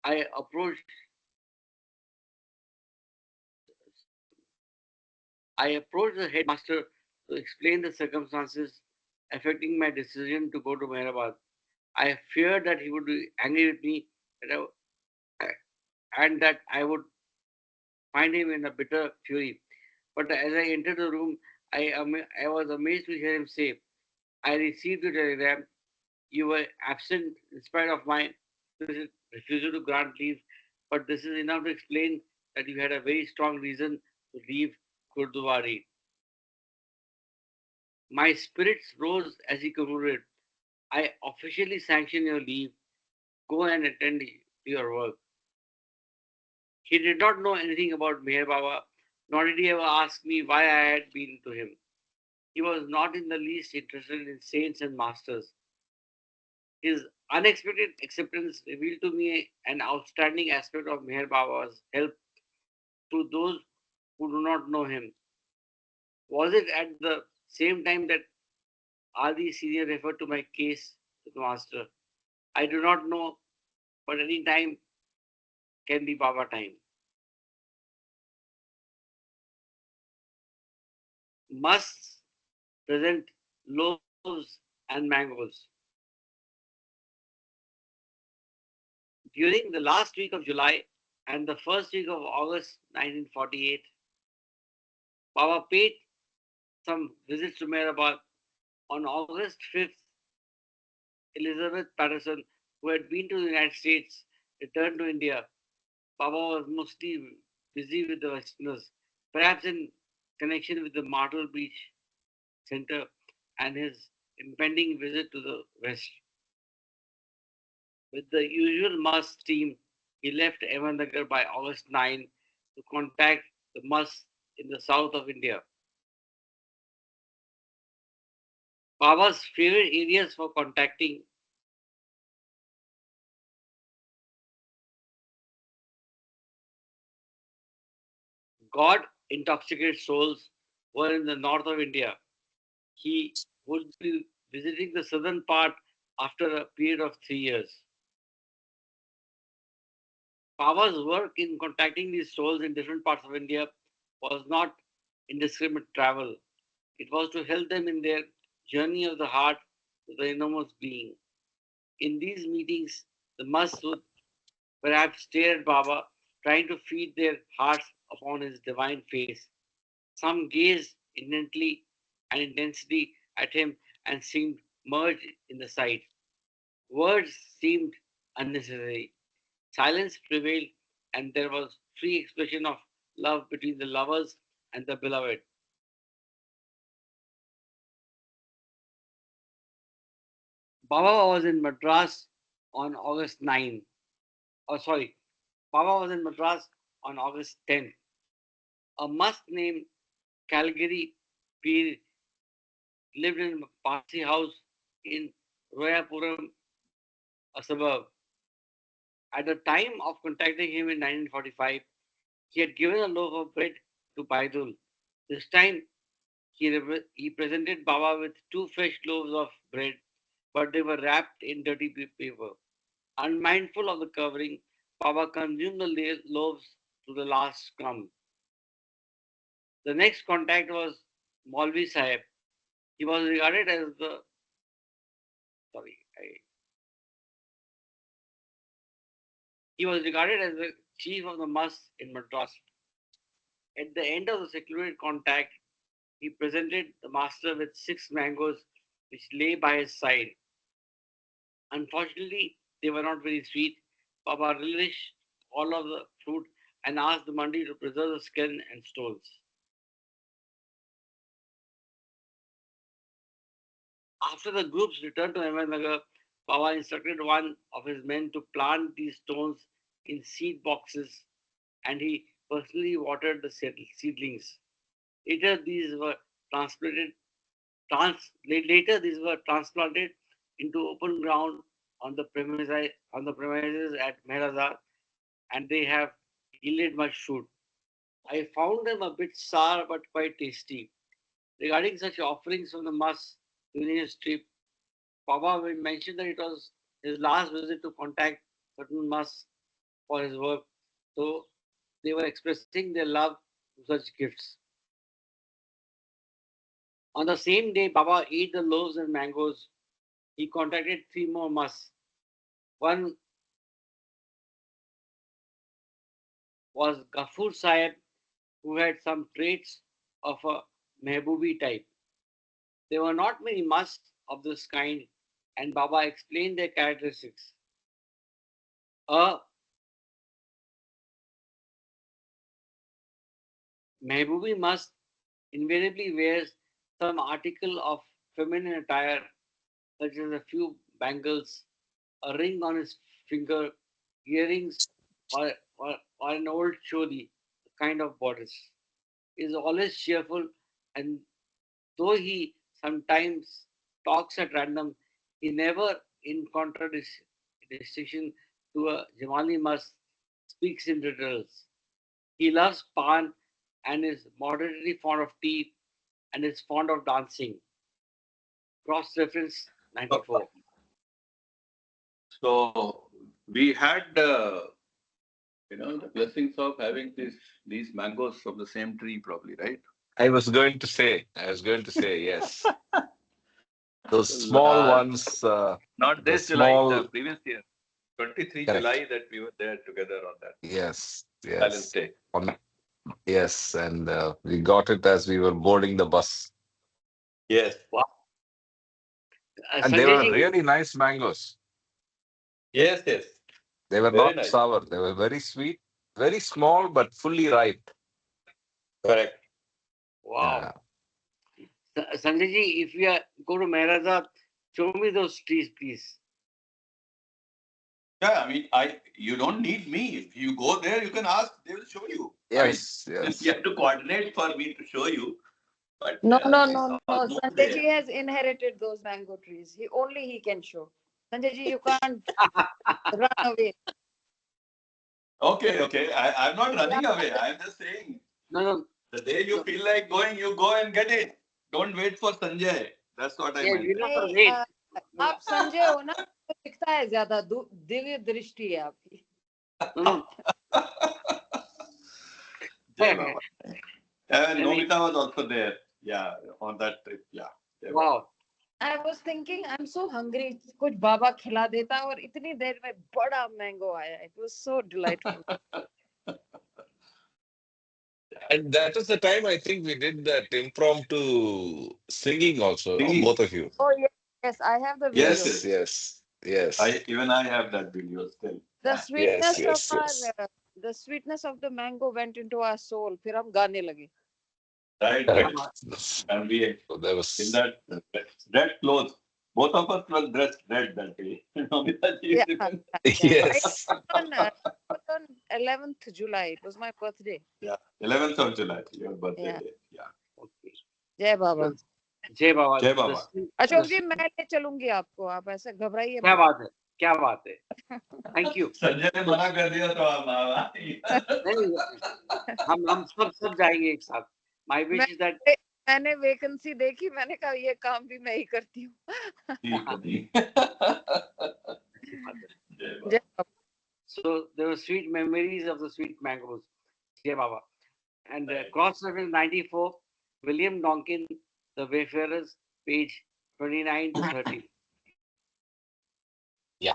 Speaker 2: I approached I approached the headmaster to explain the circumstances affecting my decision to go to Mehrabad. I feared that he would be angry with me that and that I would find him in a bitter fury. But as I entered the room, I was amazed to hear him say, I received the telegram. You were absent in spite of my refusal to grant leave, but this is enough to explain that you had a very strong reason to leave Gurdwari. My spirits rose as he concluded, I officially sanction your leave. Go and attend to your work. He did not know anything about Meher Baba, nor did he ever ask me why I had been to him. He was not in the least interested in saints and masters. His unexpected acceptance revealed to me an outstanding aspect of Meher Baba's help to those who do not know him. Was it at the same time that Adi Senior referred to my case to the master? I do not know, but any time can be Baba time. Musts present loaves and mangoes. During the last week of July and the first week of August 1948, Baba paid some visits to Mehrabad. On August 5th, Elizabeth Patterson, who had been to the United States, returned to India. Baba was mostly busy with the Westerners, perhaps in connection with the Myrtle Beach Center and his impending visit to the West. With the usual Musk team, he left Ahmednagar by August 9 to contact the Musk in the south of India. Baba's favorite areas for contacting God intoxicated souls were in the north of India. He would be visiting the southern part after a period of 3 years. Baba's work in contacting these souls in different parts of India was not indiscriminate travel. It was to help them in their journey of the heart to the innermost being. In these meetings, the musts would perhaps stare at Baba, trying to feed their hearts upon his divine face. Some gazed intently and intensely at him and seemed merged in the sight. Words seemed unnecessary. Silence prevailed, and there was free expression of love between the lovers and the beloved. Baba was in Madras on August 9. Oh, sorry. Baba was in Madras on August 10th. A must named Calgary Peer lived in a Parsi house in Royapuram, a suburb. At the time of contacting him in 1945, he had given a loaf of bread to Baidul. This time, he presented Baba with two fresh loaves of bread, but they were wrapped in dirty paper. Unmindful of the covering, Baba consumed the loaves to the last crumb. The next contact was Maulvi Sahib. He was regarded as the sorry, he was regarded as the chief of the mosque in Madras. At the end of the secluded contact, he presented the master with 6 mangoes which lay by his side. Unfortunately, they were not very sweet. Baba relished all of the fruit and asked the mandi to preserve the skin and stones. After the groups returned to Ahmednagar, Baba instructed one of his men to plant these stones in seed boxes and he personally watered the seedlings. Later, these were later these were transplanted into open ground on the premises at Mehrazad, and they have yielded much fruit. I found them a bit sour but quite tasty. Regarding such offerings from the mosque during his trip, Baba mentioned that it was his last visit to contact certain mosques for his work, so they were expressing their love through such gifts. On the same day, Baba ate the loaves and mangoes. He contacted 3 more mosques. One was Gafur Sahib, who had some traits of a Mehboobi type. There were not many mosques of this kind, and Baba explained their characteristics. A Mehboobi mosque invariably wears some article of feminine attire, such as a few bangles, a ring on his finger, earrings, or an old choli, a kind of bodice. He is always cheerful, and though he sometimes talks at random, he never, in contradistinction to a Jamali must, speaks in riddles. He loves pan and is moderately fond of tea and is fond of dancing. Cross reference
Speaker 3: So,
Speaker 2: 94.
Speaker 3: so we had, the blessings of having these mangoes from the same tree, probably, right?
Speaker 1: I was going to say, yes. Those small
Speaker 3: La-
Speaker 1: ones,
Speaker 3: Not
Speaker 1: the
Speaker 3: this July, the
Speaker 1: small,
Speaker 3: previous year, 23
Speaker 1: correct.
Speaker 3: July, that we were there together on that
Speaker 1: Yes,
Speaker 3: Silence
Speaker 1: yes.
Speaker 3: Day.
Speaker 1: On, yes, and we got it as we were boarding the bus.
Speaker 3: Yes,
Speaker 2: Wow.
Speaker 1: And they
Speaker 2: Sanjay
Speaker 1: were
Speaker 2: ji,
Speaker 1: really nice mangoes.
Speaker 3: yes, yes.
Speaker 1: They were
Speaker 3: Very
Speaker 1: not
Speaker 3: nice.
Speaker 1: sour. They were very sweet, very small, but fully ripe.
Speaker 3: Correct.
Speaker 2: wow.
Speaker 1: Yeah.
Speaker 2: Sanjay ji, if we go to Mehraza, show me those trees, please.
Speaker 3: Yeah, I mean, you don't need me. If you go there, you can ask. They will show you. I mean,
Speaker 1: Yes,
Speaker 3: you
Speaker 1: yes.
Speaker 3: have to coordinate for me to show you. But
Speaker 4: No, no,
Speaker 3: it's
Speaker 4: no,
Speaker 3: all
Speaker 4: no.
Speaker 3: known
Speaker 4: Sanjay
Speaker 3: there.
Speaker 4: ji has inherited those mango trees. He can show. Sanjay ji, you can't run away.
Speaker 3: Okay, okay. I'm not
Speaker 4: Yeah,
Speaker 3: running away. I'm just saying.
Speaker 2: No.
Speaker 3: The day you feel like going, you go and get it. Don't wait for Sanjay. That's what I
Speaker 2: Yeah,
Speaker 3: meant.
Speaker 2: you don't
Speaker 4: नहीं,
Speaker 2: wait.
Speaker 4: आप संजय हो ना, तो दिखता है ज्यादा दिव्य दृष्टि है आपकी.
Speaker 2: No.
Speaker 3: Jai Baba.
Speaker 2: I mean,
Speaker 3: Nobita was also there. Yeah, on that trip. Yeah. Jai Baba.
Speaker 2: wow.
Speaker 4: I was thinking, I'm so hungry. कुछ बाबा खिला देता और इतनी देर में बड़ा मैंगो आया. It was so delightful.
Speaker 1: And that was the time I think we did that impromptu singing also, no?
Speaker 3: Singing.
Speaker 1: Both of you.
Speaker 4: Oh yes, I have the video.
Speaker 3: Yes,
Speaker 1: Yes, yes, yes.
Speaker 3: Even I have that video still.
Speaker 4: The
Speaker 3: Yeah.
Speaker 4: sweetness
Speaker 1: Yes,
Speaker 4: of
Speaker 1: yes,
Speaker 4: our,
Speaker 1: yes.
Speaker 4: the sweetness of the mango went into our soul. फिर हम गाने लगे.
Speaker 3: Right.
Speaker 1: Correct.
Speaker 3: And we
Speaker 1: So there
Speaker 3: in
Speaker 1: was
Speaker 3: that red clothes. Both of us were dressed red that day. Nobita ji,
Speaker 4: Yeah,
Speaker 3: remember?
Speaker 1: yes.
Speaker 4: it was on 11th July. It was my birthday.
Speaker 3: Yeah, 11th of July, your birthday
Speaker 4: Yeah.
Speaker 3: day. Yeah.
Speaker 2: Okay.
Speaker 4: जय बाबा.
Speaker 2: Jai Baba.
Speaker 3: Jai Baba.
Speaker 4: Ashok जी मैं ले चलूंगी आपको. आप ऐसे घबराइए
Speaker 2: क्या
Speaker 4: मत.
Speaker 2: बात है, क्या बात है. Thank you.
Speaker 3: संजय ने मना कर दिया तो आप
Speaker 2: नहीं, हम सब जाएंगे एक साथ. My wish is that
Speaker 4: मैंने वैकेंसी देखी. मैंने कहा ये काम भी मैं ही करती हूँ. जय बाबा.
Speaker 2: so there were sweet memories of the sweet mangoes. Jai Baba. And cross reference 94, William Donkin, The Wayfarers, page 29 to 30.
Speaker 1: Yeah.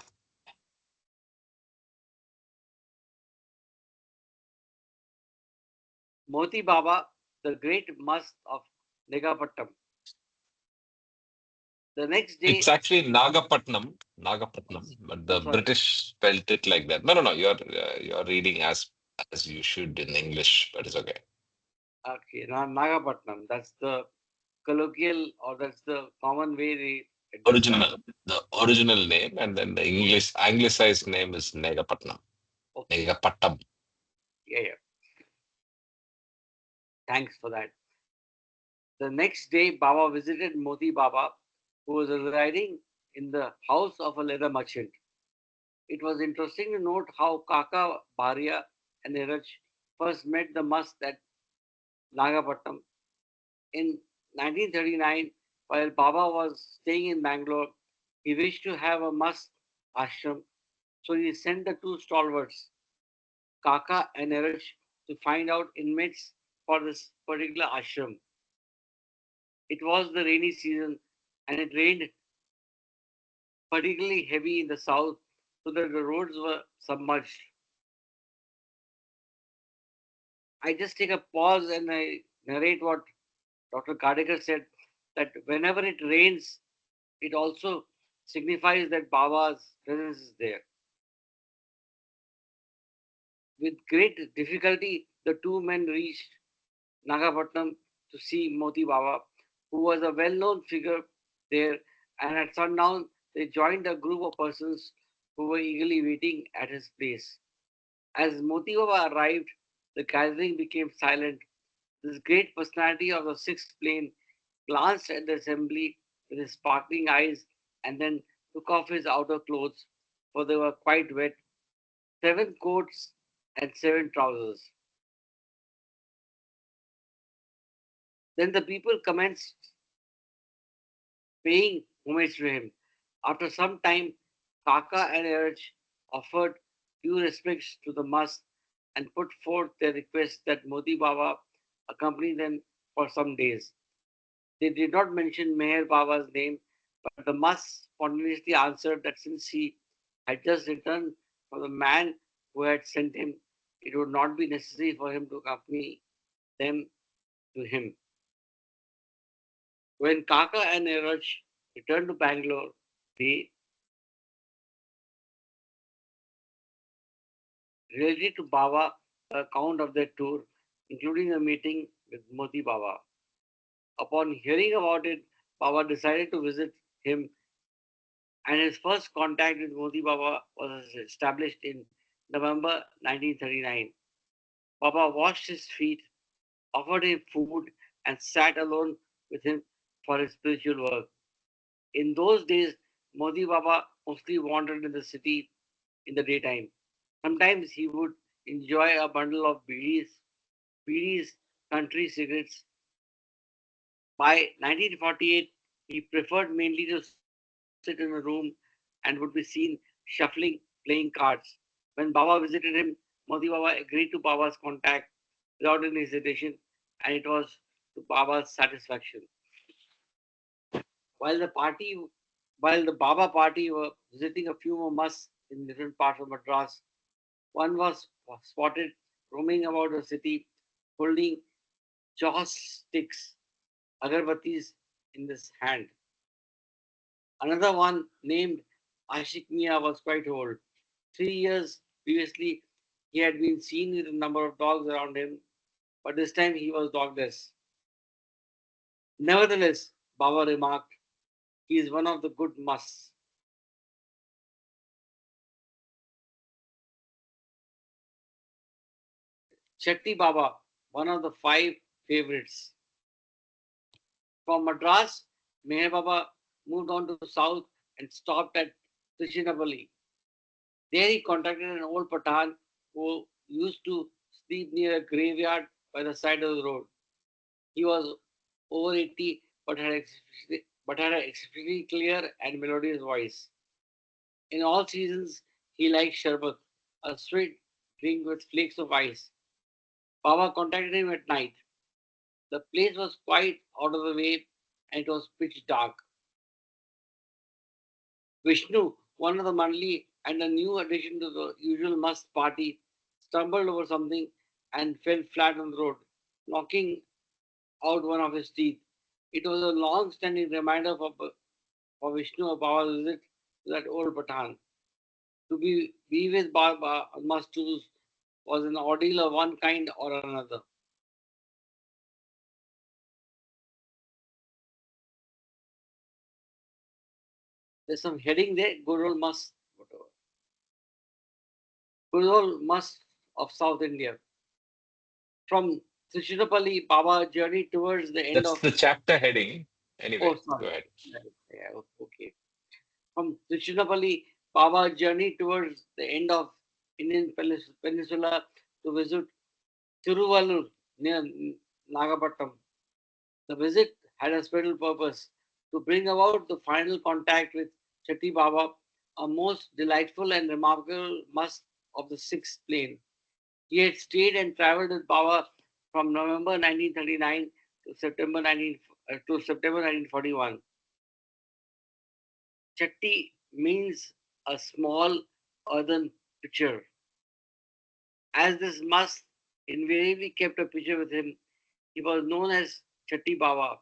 Speaker 2: Moti Baba, the great must of Negapattam. The next day,
Speaker 1: It's actually Nagapatnam, but the
Speaker 2: sorry.
Speaker 1: British spelled it like that. No. You're reading as you should in English, but it's okay.
Speaker 2: Okay, Nagapatnam. That's the colloquial or that's the common way they address that.
Speaker 1: The original name, and then the English anglicized name is Negapatnam.
Speaker 2: Okay.
Speaker 1: Negapattam.
Speaker 2: Yeah. Thanks for that. The next day, Baba visited Moti Baba, who was residing in the house of a leather merchant. It was interesting to note how Kaka, Bharia, and Niraj first met the must at Nagapattam. In 1939, while Baba was staying in Bangalore, he wished to have a must ashram, so he sent the two stalwarts, Kaka and Niraj, to find out inmates for this particular ashram. It was the rainy season and it rained particularly heavy in the south so that the roads were submerged. I just take a pause and I narrate what Dr. Gardekar said that whenever it rains, it also signifies that Baba's presence is there. With great difficulty, the two men reached Nagapatnam to see Moti Baba, who was a well known figure there, and at sundown, they joined a group of persons who were eagerly waiting at his place. As Moti Baba arrived, the gathering became silent. This great personality of the sixth plane glanced at the assembly with his sparkling eyes and then took off his outer clothes, for they were quite wet, 7 coats and 7 trousers. Then the people commenced paying homage to him. After some time, Kaka and Erich offered due respects to the must and put forth their request that Modi Baba accompany them for some days. They did not mention Meher Baba's name, but the must spontaneously answered that since he had just returned from the man who had sent him, it would not be necessary for him to accompany them to him. When Kaka and Neeraj returned to Bangalore, they related to Baba the account of their tour, including a meeting with Moti Baba. Upon hearing about it, Baba decided to visit him, and his first contact with Moti Baba was established in November 1939. Baba washed his feet, offered him food, and sat alone with him for his spiritual work. In those days, Modi Baba mostly wandered in the city in the daytime. Sometimes he would enjoy a bundle of bidis country cigarettes. By 1948, he preferred mainly to sit in a room and would be seen shuffling, playing cards. When Baba visited him, Modi Baba agreed to Baba's contact without any hesitation, and it was to Baba's satisfaction. While the party, while the Baba party were visiting a few more mosques in different parts of Madras, one was spotted roaming about the city, holding joss sticks, agarbattis in his hand. Another one named Ashik Mia was quite old. 3 years previously, he had been seen with a number of dogs around him, but this time he was dogless. Nevertheless, Baba remarked, he is one of the good musts. Chetty Baba, one of the five favorites. From Madras, Meher Baba moved on to the south and stopped at Trichinopoli. There he contacted an old Pathan who used to sleep near a graveyard by the side of the road. He was over 80 but had an extremely clear and melodious voice. In all seasons, he liked sherbet, a sweet drink with flakes of ice. Baba contacted him at night. The place was quite out of the way and it was pitch dark. Vishnu, one of the Mandali and a new addition to the usual must party, stumbled over something and fell flat on the road, knocking out one of his teeth. It was a long standing reminder for Vishnu of our visit to that old Pathan. To be with Baba Mastus was an ordeal of one kind or another. There's some heading there, good old must, whatever. Good old must of South India. From Trichinopalli, Baba journeyed towards the end
Speaker 1: That's
Speaker 2: of.
Speaker 1: the chapter heading.
Speaker 2: Oh,
Speaker 1: Anyway, go
Speaker 2: sorry.
Speaker 1: ahead.
Speaker 2: Yeah, okay. From Trichinopalli, Baba journeyed towards the end of Indian Peninsula to visit Tiruvallur near Nagapattam. The visit had a special purpose to bring about the final contact with Chatti Baba, a most delightful and remarkable must of the sixth plane. He had stayed and travelled with Baba from November 1939 to September 1941. Chatti means a small earthen pitcher. As this must invariably kept a pitcher with him, he was known as Chatti Baba.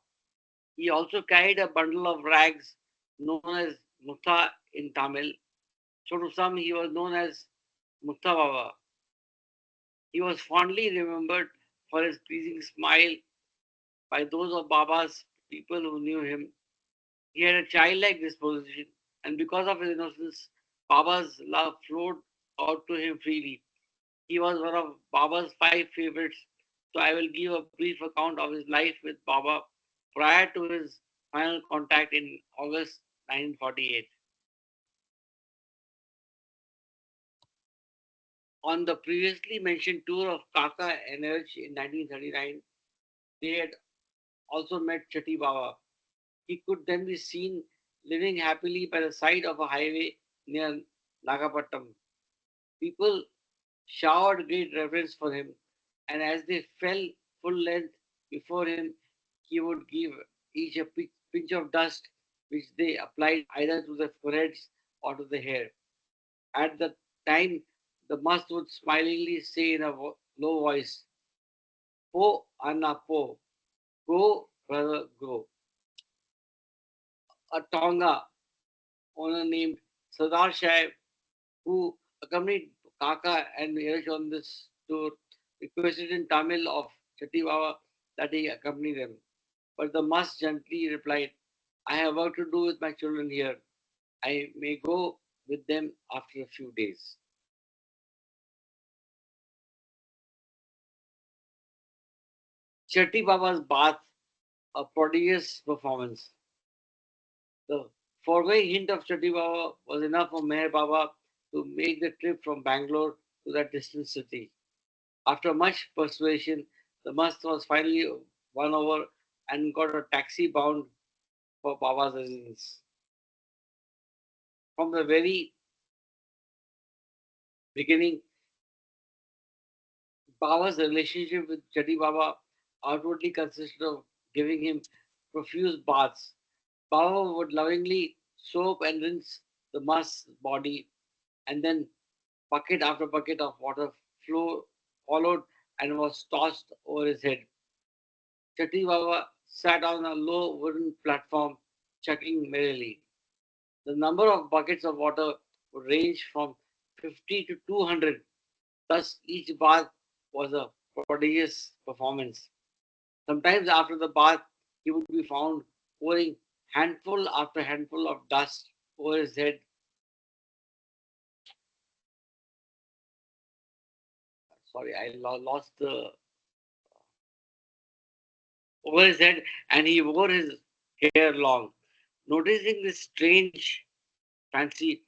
Speaker 2: He also carried a bundle of rags known as Mutha in Tamil. So to some, he was known as Mutha Baba. He was fondly remembered for his pleasing smile by those of Baba's people who knew him. He had a childlike disposition, and because of his innocence, Baba's love flowed out to him freely. He was one of Baba's five favorites, so I will give a brief account of his life with Baba prior to his final contact in August 1948. On the previously mentioned tour of Kaka and Erch in 1939, they had also met Chatti Baba. He could then be seen living happily by the side of a highway near Nagapattam. People showered great reverence for him, and as they fell full length before him, he would give each a pinch of dust which they applied either to the foreheads or to the hair. At the time, the must would smilingly say in a low voice, Po Anna Po, go, brother, go. A Tonga owner named Sardar Shah, who accompanied Kaka and Yash on this tour, requested in Tamil of Chatti Baba that he accompany them. But the must gently replied, I have work to do with my children here. I may go with them after a few days. Chatti Baba's bath, a prodigious performance. The foregoing hint of Chatti Baba was enough for Meher Baba to make the trip from Bangalore to that distant city. After much persuasion, The must was finally won over and got a taxi bound for Baba's residence. From the very beginning, Baba's relationship with Chatti Baba outwardly consisted of giving him profuse baths. Baba would lovingly soap and rinse the must's body, and then bucket after bucket of water followed and was tossed over his head. Chatti Baba sat on a low wooden platform, chuckling merrily. The number of buckets of water would range from 50 to 200. Thus, each bath was a prodigious performance. Sometimes, after the bath, he would be found pouring handful after handful of dust over his head. Sorry, I lost the over his head, and he wore his hair long. Noticing this strange fancy,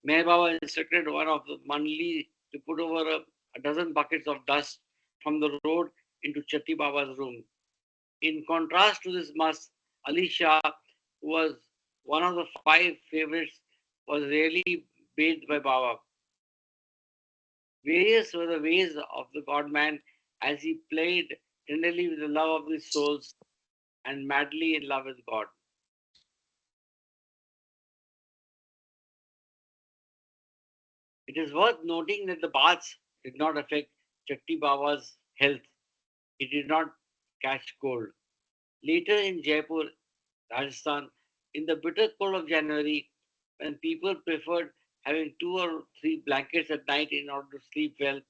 Speaker 2: Meher Baba instructed one of the Mandli to put over a dozen buckets of dust from the road into Chatti Baba's room. In contrast to this must, Ali Shah, who was one of the five favorites, was rarely bathed by Baba. Various were the ways of the God man as he played tenderly with the love of his souls and madly in love with God. It is worth noting that the baths did not affect Chatti Baba's health. He did not catch cold. Later in Jaipur, Rajasthan, in the bitter cold of January, when people preferred having two or three blankets at night in order to sleep well,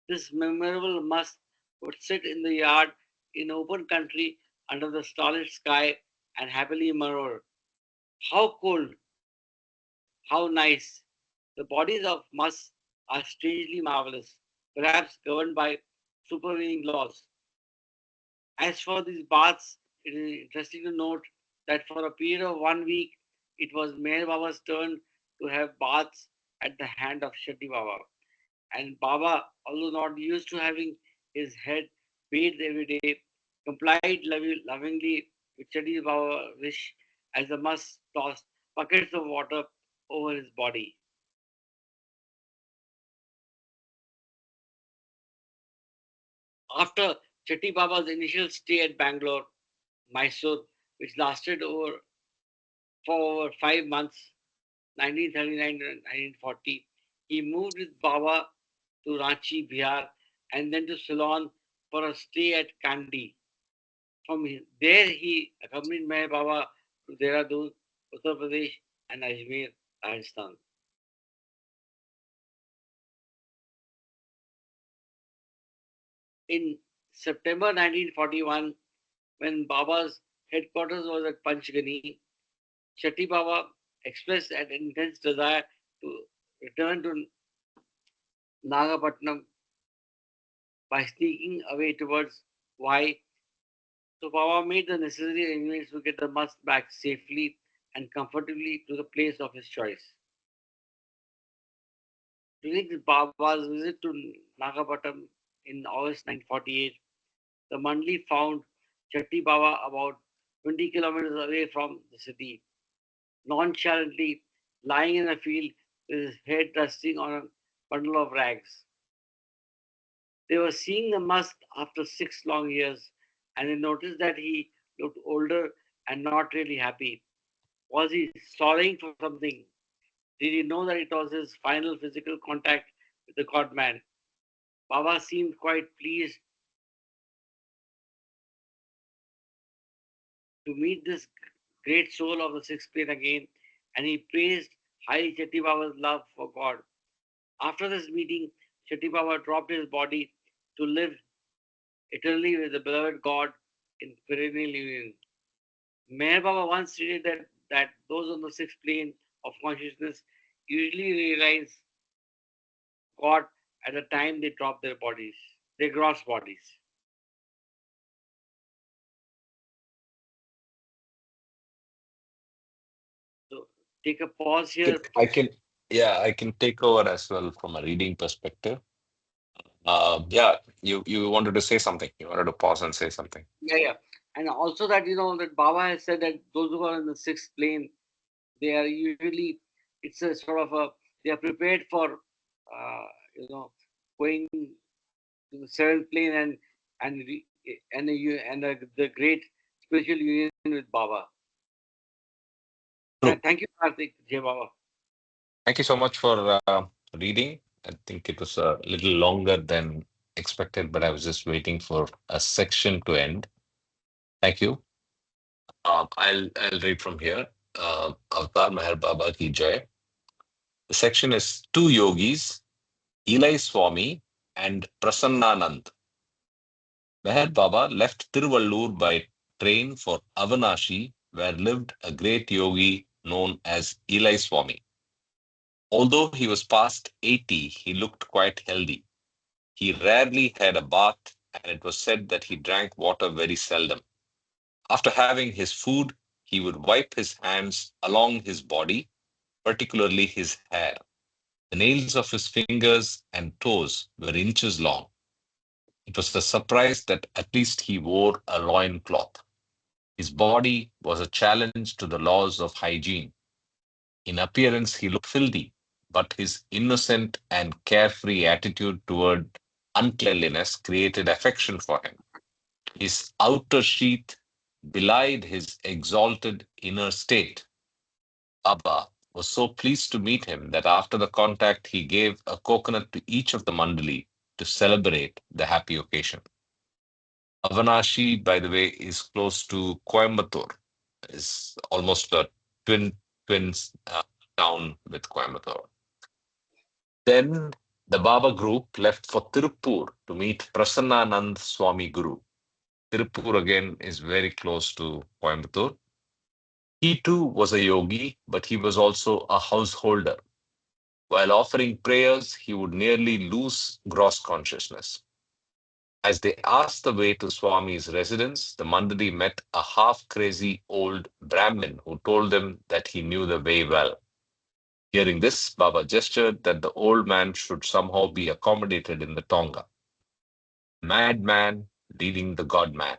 Speaker 2: this memorable must would sit in the yard in open country under the starlit sky and happily murmur, "How cold! How nice!" The bodies of musk are strangely marvelous, perhaps governed by supervening laws. As for these baths, it is interesting to note that for a period of 1 week, it was Meher Baba's turn to have baths at the hand of Shatti Baba. And Baba, although not used to having his head bathed every day, complied lovingly with Shatti Baba's wish as the musk tossed buckets of water over his body. After Chatti Baba's initial stay at Bangalore, Mysore, which lasted for over 5 months, 1939 to 1940, he moved with Baba to Ranchi, Bihar, and then to Ceylon for a stay at Kandy. There, he accompanied Meher Baba to Dehradun, Uttar Pradesh, and Ajmer, Rajasthan. In September 1941, when Baba's headquarters was at Panchgani, Chatti Baba expressed an intense desire to return to Nagapattinam by sneaking away towards Y. So Baba made the necessary arrangements to get the musk back safely and comfortably to the place of his choice. During Baba's visit to Nagapattinam in August 1948, the Mandli found Chatti Baba about 20 kilometers away from the city, nonchalantly lying in a field with his head resting on a bundle of rags. They were seeing the musk after 6 long years, and they noticed that he looked older and not really happy. Was he sorrying for something? Did he know that it was his final physical contact with the God man? Baba seemed quite pleased to meet this great soul of the sixth plane again, and he praised highly Chatti Baba's love for God. After this meeting, Chatti Baba dropped his body to live eternally with the beloved God in perennial union. Meher Baba once stated that those on the sixth plane of consciousness usually realize God at the time they drop their bodies, their gross bodies. So take a pause here.
Speaker 1: I can, yeah, I can take over as well from a reading perspective. Yeah, you wanted to say something. You wanted to pause and say something.
Speaker 2: Yeah, yeah. And also that, that Baba has said that those who are in the sixth plane, they are usually, it's a sort of a, they are prepared for, going to the seventh plane and the great spiritual union with Baba.
Speaker 1: True.
Speaker 2: Thank you, Karthik. Jai Baba.
Speaker 1: Thank you so much for reading. I think it was a little longer than expected, but I was just waiting for a section to end. Thank you. I'll read from here. Avatar Meher Baba Ki Jai. The section is Two Yogis, Eli Swami and Prasannanand. Meher Baba left Tiruvallur by train for Avanashi, where lived a great yogi known as Eli Swami. Although he was past 80, he looked quite healthy. He rarely had a bath, and it was said that he drank water very seldom. After having his food, he would wipe his hands along his body, particularly his hair. The nails of his fingers and toes were inches long. It was a surprise that at least he wore a loin cloth. His body was a challenge to the laws of hygiene. In appearance, he looked filthy, but his innocent and carefree attitude toward uncleanliness created affection for him. His outer sheath belied his exalted inner state. Baba was so pleased to meet him that after the contact, he gave a coconut to each of the mandali to celebrate the happy occasion. Avanashi, by the way, is close to Coimbatore. Is almost a twins town with Coimbatore. Then the Baba group left for Tirupur to meet Prasannanand Swami Guru. Tirupur again is very close to Coimbatore. He too was a yogi, but he was also a householder. While offering prayers, he would nearly lose gross consciousness. As they asked the way to Swami's residence, the Mandali met a half crazy old Brahmin who told them that he knew the way well. Hearing this, Baba gestured that the old man should somehow be accommodated in the Tonga. Madman leading the God man.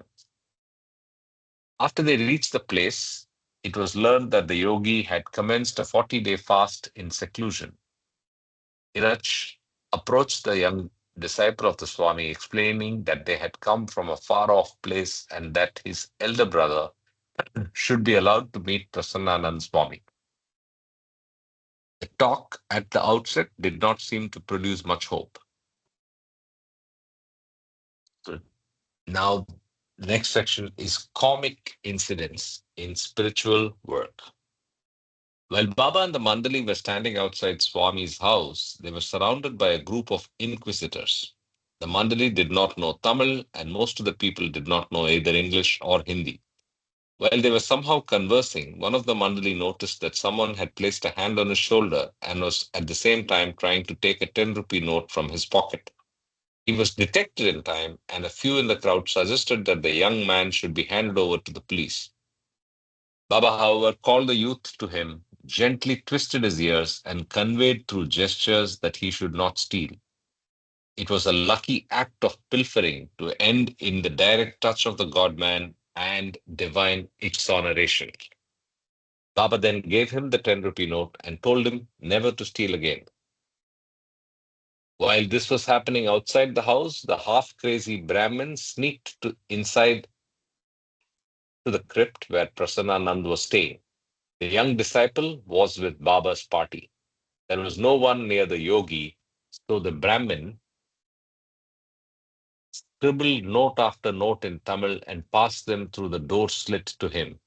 Speaker 1: After they reached the place, it was learned that the yogi had commenced a 40-day fast in seclusion. Irach approached the young disciple of the Swami, explaining that they had come from a far off place and that his elder brother should be allowed to meet Prasannanand Swami. The talk at the outset did not seem to produce much hope. So now, the next section is comic incidents in spiritual work. While Baba and the Mandali were standing outside Swami's house, they were surrounded by a group of inquisitors. The Mandali did not know Tamil, and most of the people did not know either English or Hindi. While they were somehow conversing, one of the Mandali noticed that someone had placed a hand on his shoulder and was at the same time trying to take a 10 rupee note from his pocket. He was detected in time, and a few in the crowd suggested that the young man should be handed over to the police. Baba, however, called the youth to him, gently twisted his ears, and conveyed through gestures that he should not steal. It was a lucky act of pilfering to end in the direct touch of the God man and divine exoneration. Baba then gave him the 10 rupee note and told him never to steal again. While this was happening outside the house, the half crazy Brahmin sneaked inside to the crypt where Prasannanand was staying. The young disciple was with Baba's party. There was no one near the yogi, so the Brahmin scribbled note after note in Tamil and passed them through the door slit to him.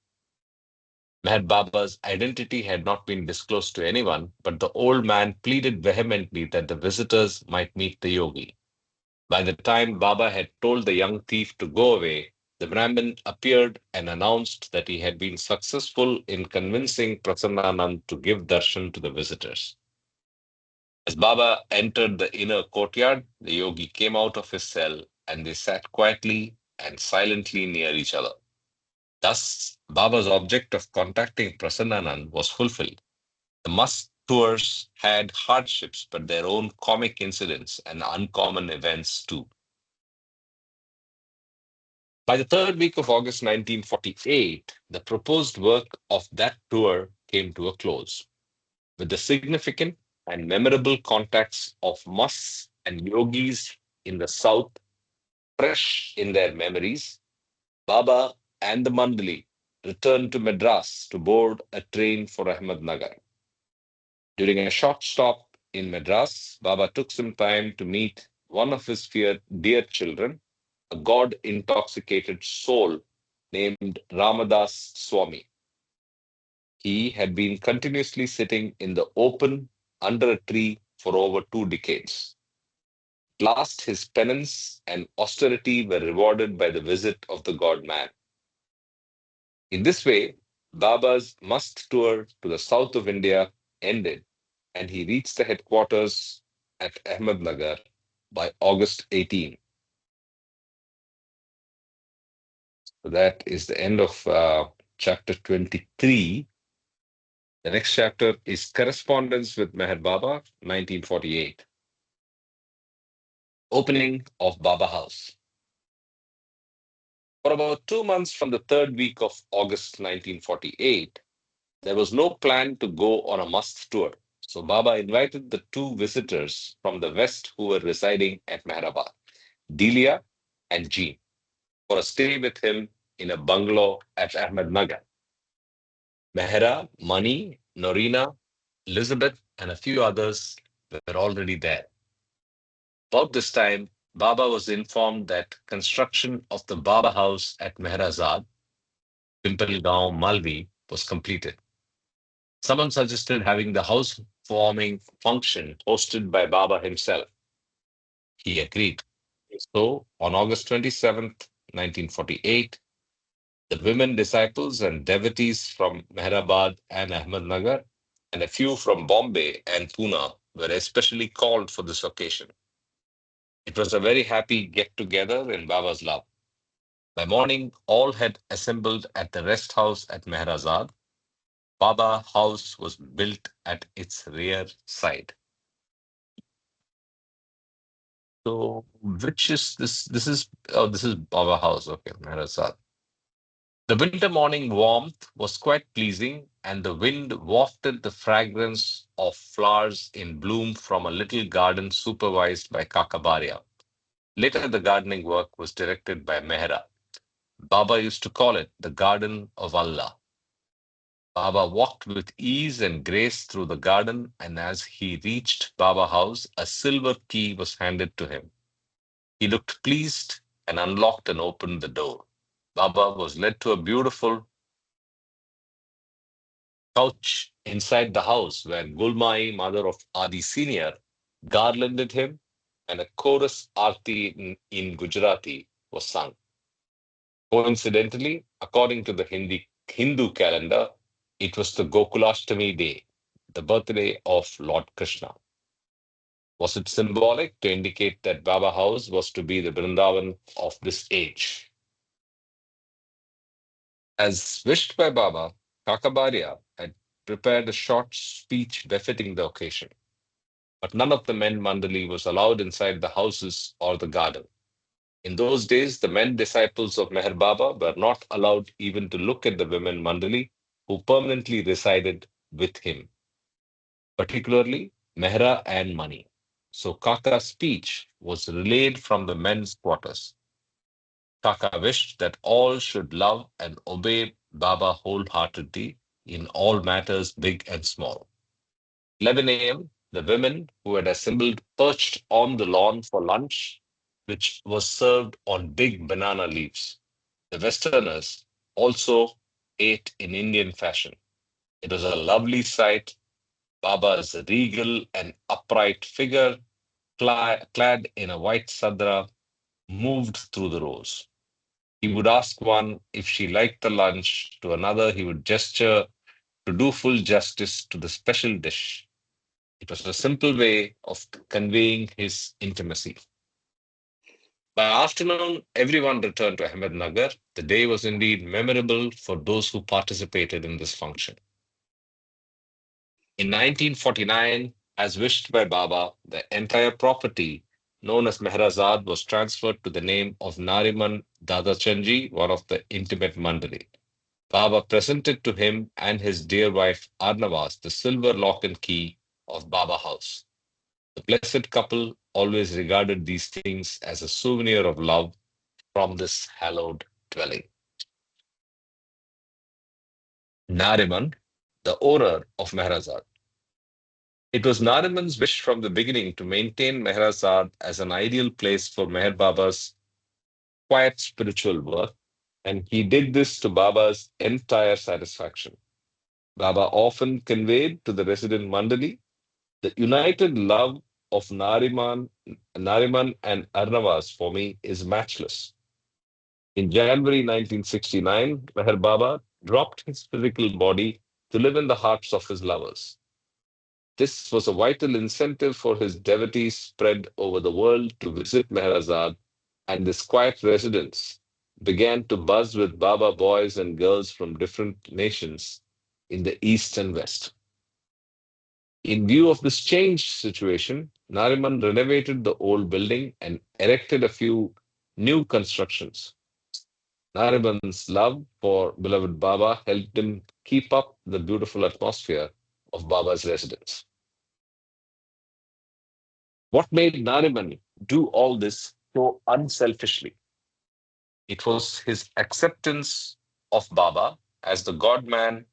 Speaker 1: Meher Baba's identity had not been disclosed to anyone, but the old man pleaded vehemently that the visitors might meet the yogi. By the time Baba had told the young thief to go away, the Brahmin appeared and announced that he had been successful in convincing Prasannanand to give darshan to the visitors. As Baba entered the inner courtyard, the yogi came out of his cell and they sat quietly and silently near each other. Thus, Baba's object of contacting Prasannanand was fulfilled. The tours had hardships, but their own comic incidents and uncommon events too. By the third week of August 1948, the proposed work of that tour came to a close. With the significant and memorable contacts of musts and yogis in the south fresh in their memories, Baba and the Mandali returned to Madras to board a train for Ahmednagar. During a short stop in Madras, Baba took some time to meet one of his dear children, a God intoxicated soul named Ramadas Swami. He had been continuously sitting in the open under a tree for over 2 decades. At last, his penance and austerity were rewarded by the visit of the God man. In this way, Baba's must tour to the south of India ended, and he reached the headquarters at Ahmednagar by August 18. So that is the end of chapter 23. The next chapter is Correspondence with Meher Baba, 1948. Opening of Baba House. For about 2 months from the third week of August 1948, there was no plan to go on a must tour. So Baba invited the two visitors from the west who were residing at Mehrabad, Delia and Jean, for a stay with him in a bungalow at Ahmednagar. Mehra, Mani, Norina, Elizabeth, and a few others were already there. About this time, Baba was informed that construction of the Baba house at Mehrazad, Pimpalgaon, Malvi, was completed. Someone suggested having the housewarming function hosted by Baba himself. He agreed. So, on August 27th, 1948, the women disciples and devotees from Mehrabad and Ahmednagar and a few from Bombay and Pune were especially called for this occasion. It was a very happy get together in Baba's love. By morning, all had assembled at the rest house at Mehrazad. Baba house was built at its rear side. So, which is this? This is Baba house. Okay, Mehrazad. The winter morning warmth was quite pleasing, and the wind wafted the fragrance of flowers in bloom from a little garden supervised by Kakabaria. Later, the gardening work was directed by Mehra. Baba used to call it the Garden of Allah. Baba walked with ease and grace through the garden, and as he reached Baba house, a silver key was handed to him. He looked pleased and unlocked and opened the door. Baba was led to a beautiful couch inside the house where Gulmai, mother of Adi Senior, garlanded him, and a chorus arti in Gujarati was sung. Coincidentally, according to the Hindu calendar, it was the Gokulashtami day, the birthday of Lord Krishna. Was it symbolic to indicate that Baba House was to be the Vrindavan of this age? As wished by Baba, Kakabaria had prepared a short speech befitting the occasion, but none of the men Mandali was allowed inside the houses or the garden. In those days, the men disciples of Meher Baba were not allowed even to look at the women Mandali who permanently resided with him, particularly Mehra and Mani. So Kaka's speech was relayed from the men's quarters. Kaka wished that all should love and obey Baba wholeheartedly in all matters big and small. 11 a.m., the women who had assembled perched on the lawn for lunch, which was served on big banana leaves. The Westerners also ate in Indian fashion. It was a lovely sight. Baba's regal and upright figure, clad in a white sadra, moved through the rows. He would ask one if she liked the lunch, to another, he would gesture to do full justice to the special dish. It was a simple way of conveying his intimacy. By afternoon, everyone returned to Ahmednagar. The day was indeed memorable for those who participated in this function. In 1949, as wished by Baba, the entire property known as Mehrazad was transferred to the name of Nariman Dadachanji, one of the intimate Mandali. Baba presented to him and his dear wife Arnavas the silver lock and key of Baba House. The blessed couple always regarded these things as a souvenir of love from this hallowed dwelling. Nariman, the owner of Mehrazad. It was Nariman's wish from the beginning to maintain Mehrazad as an ideal place for Meher Baba's quiet spiritual work, and he did this to Baba's entire satisfaction. Baba often conveyed to the resident Mandali the united love of Nariman and Arnavas for me is matchless. In January 1969, Meher Baba dropped his physical body to live in the hearts of his lovers. This was a vital incentive for his devotees spread over the world to visit Meherazad, and this quiet residence began to buzz with Baba boys and girls from different nations in the east and west. In view of this changed situation, Nariman renovated the old building and erected a few new constructions. Nariman's love for beloved Baba helped him keep up the beautiful atmosphere of Baba's residence. What made Nariman do all this so unselfishly? It was his acceptance of Baba as the God man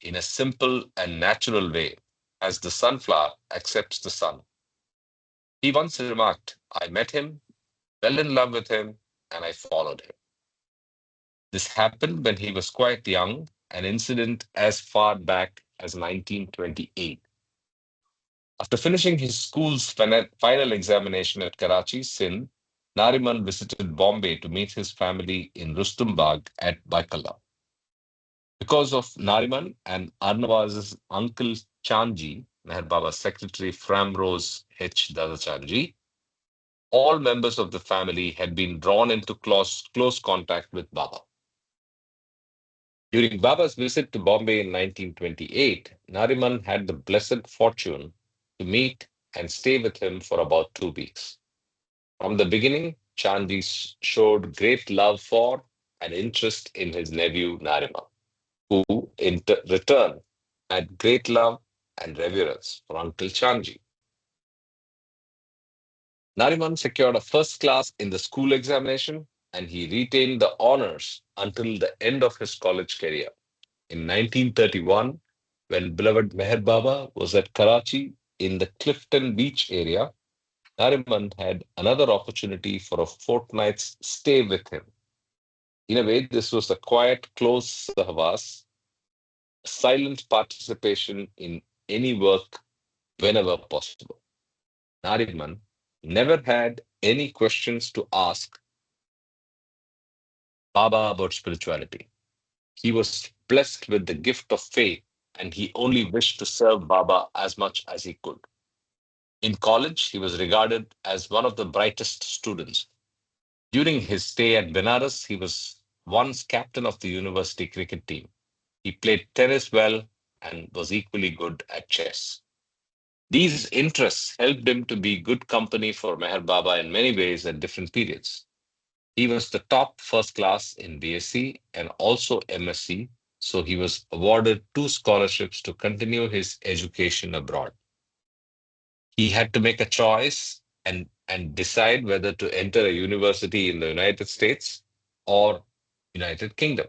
Speaker 1: in a simple and natural way, as the sunflower accepts the sun. He once remarked, I met him, fell in love with him, and I followed him. This happened when he was quite young, an incident as far back as 1928. After finishing his school's final examination at Karachi, Sindh, Nariman visited Bombay to meet his family in Rustumbag at Baikala. Because of Nariman and Arnawaz's uncle Chanji, Meher Baba's secretary Framrose H. Dadachanji, all members of the family had been drawn into close contact with Baba. During Baba's visit to Bombay in 1928, Nariman had the blessed fortune to meet and stay with him for about 2 weeks. From the beginning, Chandji showed great love for and interest in his nephew Nariman, who in return had great love and reverence for Uncle Chandji. Nariman secured a first class in the school examination and he retained the honors until the end of his college career. In 1931, when beloved Meher Baba was at Karachi in the Clifton Beach area, Nariman had another opportunity for a fortnight's stay with him. In a way, this was a quiet, close sahwas, silent participation in any work whenever possible. Nariman never had any questions to ask Baba about spirituality. He was blessed with the gift of faith and he only wished to serve Baba as much as he could. In college, he was regarded as one of the brightest students. During his stay at Benares, he was once captain of the university cricket team. He played tennis well and was equally good at chess. These interests helped him to be good company for Meher Baba in many ways at different periods. He was the top first class in BSc and also MSc, so he was awarded 2 scholarships to continue his education abroad. He had to make a choice and decide whether to enter a university in the United States or United Kingdom.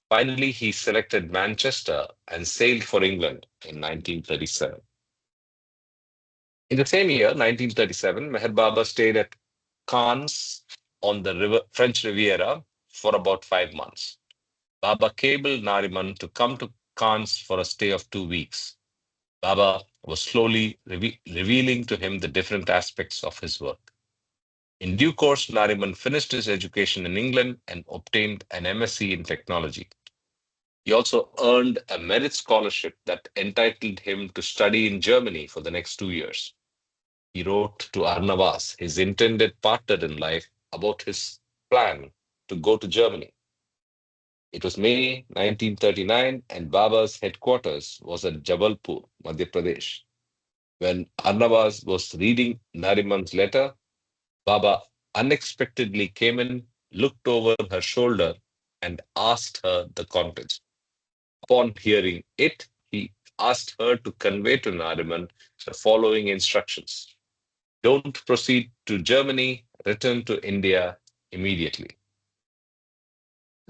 Speaker 1: Finally, he selected Manchester and sailed for England in 1937. In the same year, 1937, Meher Baba stayed at Cannes on the French Riviera for about 5 months. Baba cabled Nariman to come to Cannes for a stay of 2 weeks. Baba was slowly revealing to him the different aspects of his work. In due course, Nariman finished his education in England and obtained an MSc in technology. He also earned a merit scholarship that entitled him to study in Germany for the next 2 years. He wrote to Arnavas, his intended partner in life, about his plan to go to Germany. It was May 1939, and Baba's headquarters was at Jabalpur, Madhya Pradesh. When Arnavaz was reading Nariman's letter, Baba unexpectedly came in, looked over her shoulder, and asked her the contents. Upon hearing it, he asked her to convey to Nariman the following instructions: don't proceed to Germany, return to India immediately.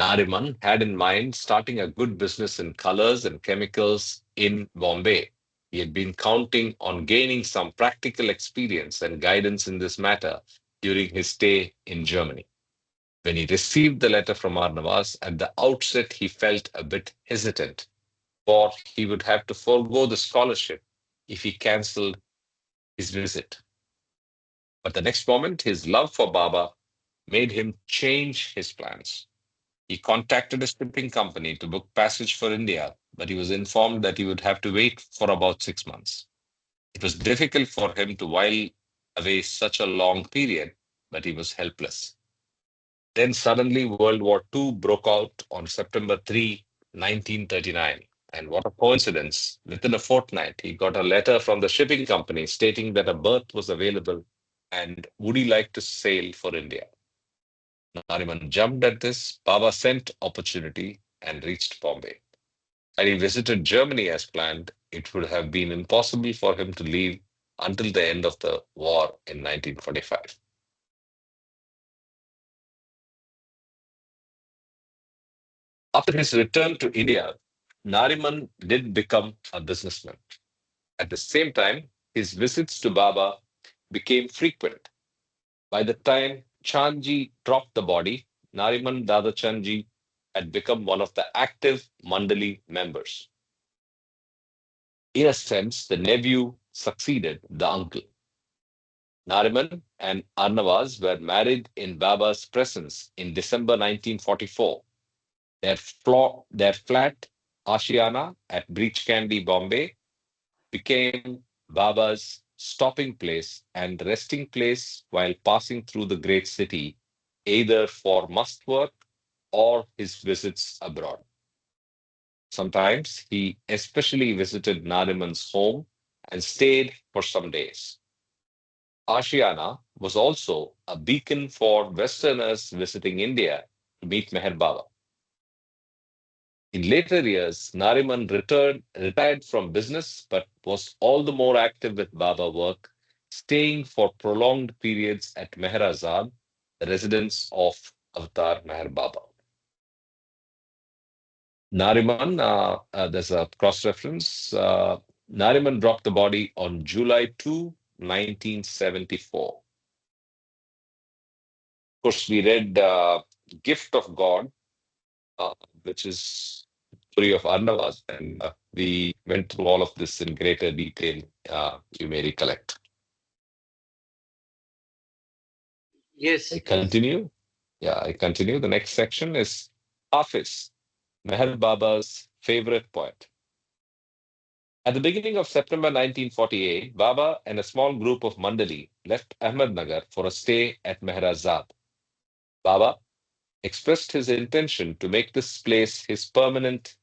Speaker 1: Nariman had in mind starting a good business in colors and chemicals in Bombay. He had been counting on gaining some practical experience and guidance in this matter during his stay in Germany. When he received the letter from Arnavas, at the outset he felt a bit hesitant, for he would have to forego the scholarship if he cancelled his visit. But the next moment, his love for Baba made him change his plans. He contacted a shipping company to book passage for India, but he was informed that he would have to wait for about 6 months. It was difficult for him to while away such a long period, but he was helpless. Then suddenly World War II broke out on September 3, 1939. And what a coincidence. Within a fortnight, he got a letter from the shipping company stating that a berth was available and would he like to sail for India. Nariman jumped at this. Baba sent opportunity and reached Bombay. Had he visited Germany as planned, it would have been impossible for him to leave until the end of the war in 1945. After his return to India, Nariman did become a businessman. At the same time, his visits to Baba became frequent. By the time Chandji dropped the body, Nariman Dada Chandji had become one of the active Mandali members. In a sense, the nephew succeeded the uncle. Nariman and Arnavaz were married in Baba's presence in December 1944. Their flat, Ashiana at Breach Candy, Bombay, became Baba's stopping place and resting place while passing through the great city, either for must work or his visits abroad. Sometimes he especially visited Nariman's home and stayed for some days. Ashiana was also a beacon for Westerners visiting India to meet Meher Baba. In later years, Nariman retired from business but was all the more active with Baba work, staying for prolonged periods at Meher Azad, the residence of Avatar Meher Baba. Nariman, there's a cross reference. Nariman dropped the body on July 2, 1974. Of course, we read Gift of God, which is story of Arnavaz, and we went through all of this in greater detail, you may recollect.
Speaker 2: Yes,
Speaker 1: I
Speaker 2: yes.
Speaker 1: continue. Yeah, I continue. The next section is Hafiz, Meher Baba's favorite poet. At the beginning of September 1948, Baba and a small group of Mandali left Ahmednagar for a stay at Meherazad. Baba expressed his intention to make this place his permanent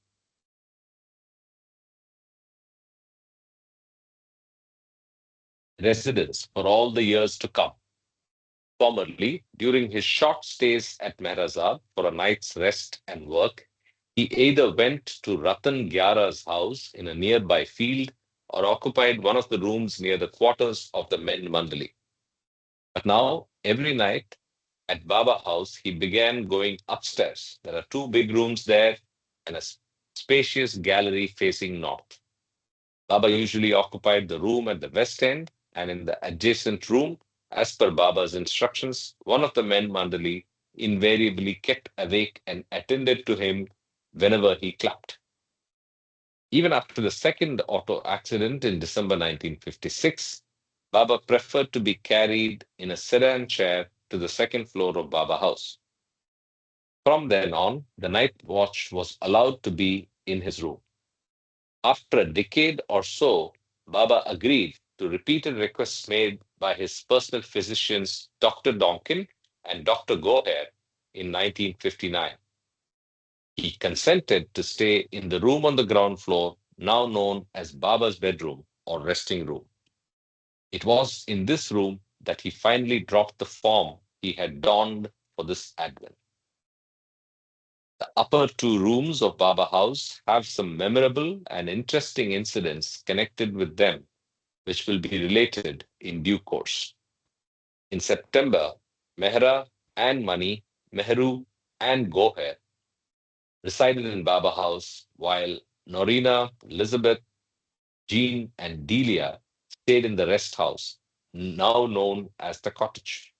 Speaker 1: residence for all the years to come. Formerly, during his short stays at Mehrazad for a night's rest and work, he either went to Ratan Gyara's house in a nearby field or occupied one of the rooms near the quarters of the men Mandali. But now, every night at Baba House, he began going upstairs. There are two big rooms there and a spacious gallery facing north. Baba usually occupied the room at the west end, and in the adjacent room, as per Baba's instructions, one of the men Mandali invariably kept awake and attended to him whenever he clapped. Even after the second auto accident in December 1956, Baba preferred to be carried in a sedan chair to the second floor of Baba House. From then on, the night watch was allowed to be in his room. After a decade or so, Baba agreed to repeated requests made by his personal physicians, Dr. Donkin and Dr. Goher, in 1959. He consented to stay in the room on the ground floor, now known as Baba's bedroom or resting room. It was in this room that he finally dropped the form he had donned for this Advent. The upper two rooms of Baba House have some memorable and interesting incidents connected with them, which will be related in due course. In September, Mehra and Mani, Mehru and Goher resided in Baba House, while Norina, Elizabeth, Jean, and Delia stayed in the rest house, now known as the cottage.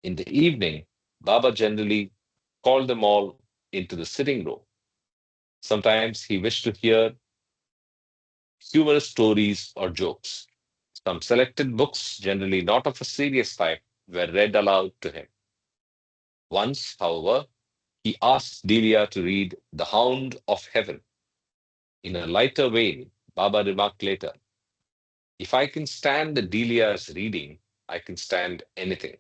Speaker 1: In the evening, Baba generally called them all into the sitting room. Sometimes he wished to hear humorous stories or jokes. Some selected books, generally not of a serious type, were read aloud to him. Once, however, he asked Delia to read The Hound of Heaven. In a lighter vein, Baba remarked later, if I can stand Delia's reading, I can stand anything.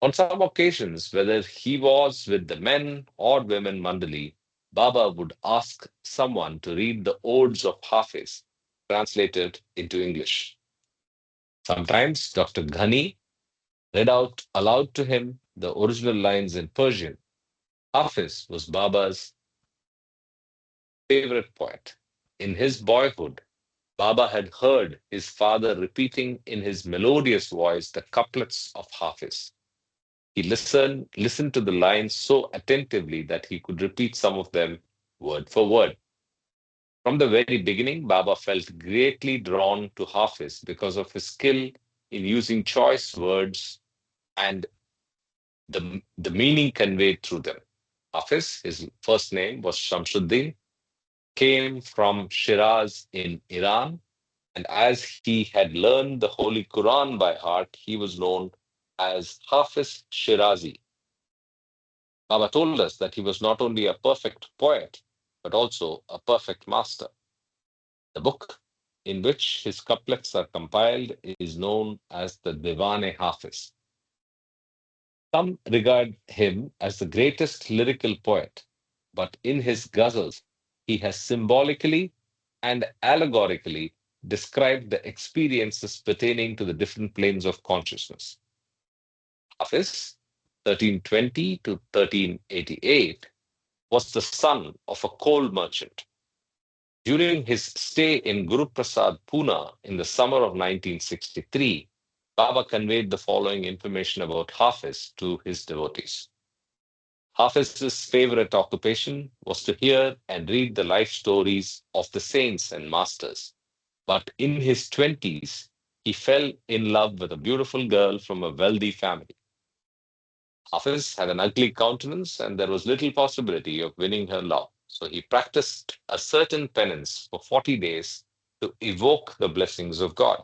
Speaker 1: On some occasions, whether he was with the men or women Mandali, Baba would ask someone to read the Odes of Hafiz, translated into English. Sometimes Dr. Ghani read out aloud to him the original lines in Persian. Hafiz was Baba's favorite poet. In his boyhood, Baba had heard his father repeating in his melodious voice the couplets of Hafiz. He listened to the lines so attentively that he could repeat some of them word for word. From the very beginning, Baba felt greatly drawn to Hafiz because of his skill in using choice words and the meaning conveyed through them. Hafiz, his first name was Shamsuddin, came from Shiraz in Iran, and as he had learned the Holy Quran by heart, he was known as Hafiz Shirazi. Baba told us that he was not only a perfect poet, but also a perfect master. The book in which his couplets are compiled is known as the Diwan-e Hafiz. Some regard him as the greatest lyrical poet, but in his ghazals, he has symbolically and allegorically described the experiences pertaining to the different planes of consciousness. Hafiz, 1320 to 1388, was the son of a coal merchant. During his stay in Guru Prasad, Pune in the summer of 1963, Baba conveyed the following information about Hafiz to his devotees. Hafiz's favorite occupation was to hear and read the life stories of the saints and masters. But in his 20s, he fell in love with a beautiful girl from a wealthy family. Hafiz had an ugly countenance, and there was little possibility of winning her love. So he practiced a certain penance for 40 days to evoke the blessings of God.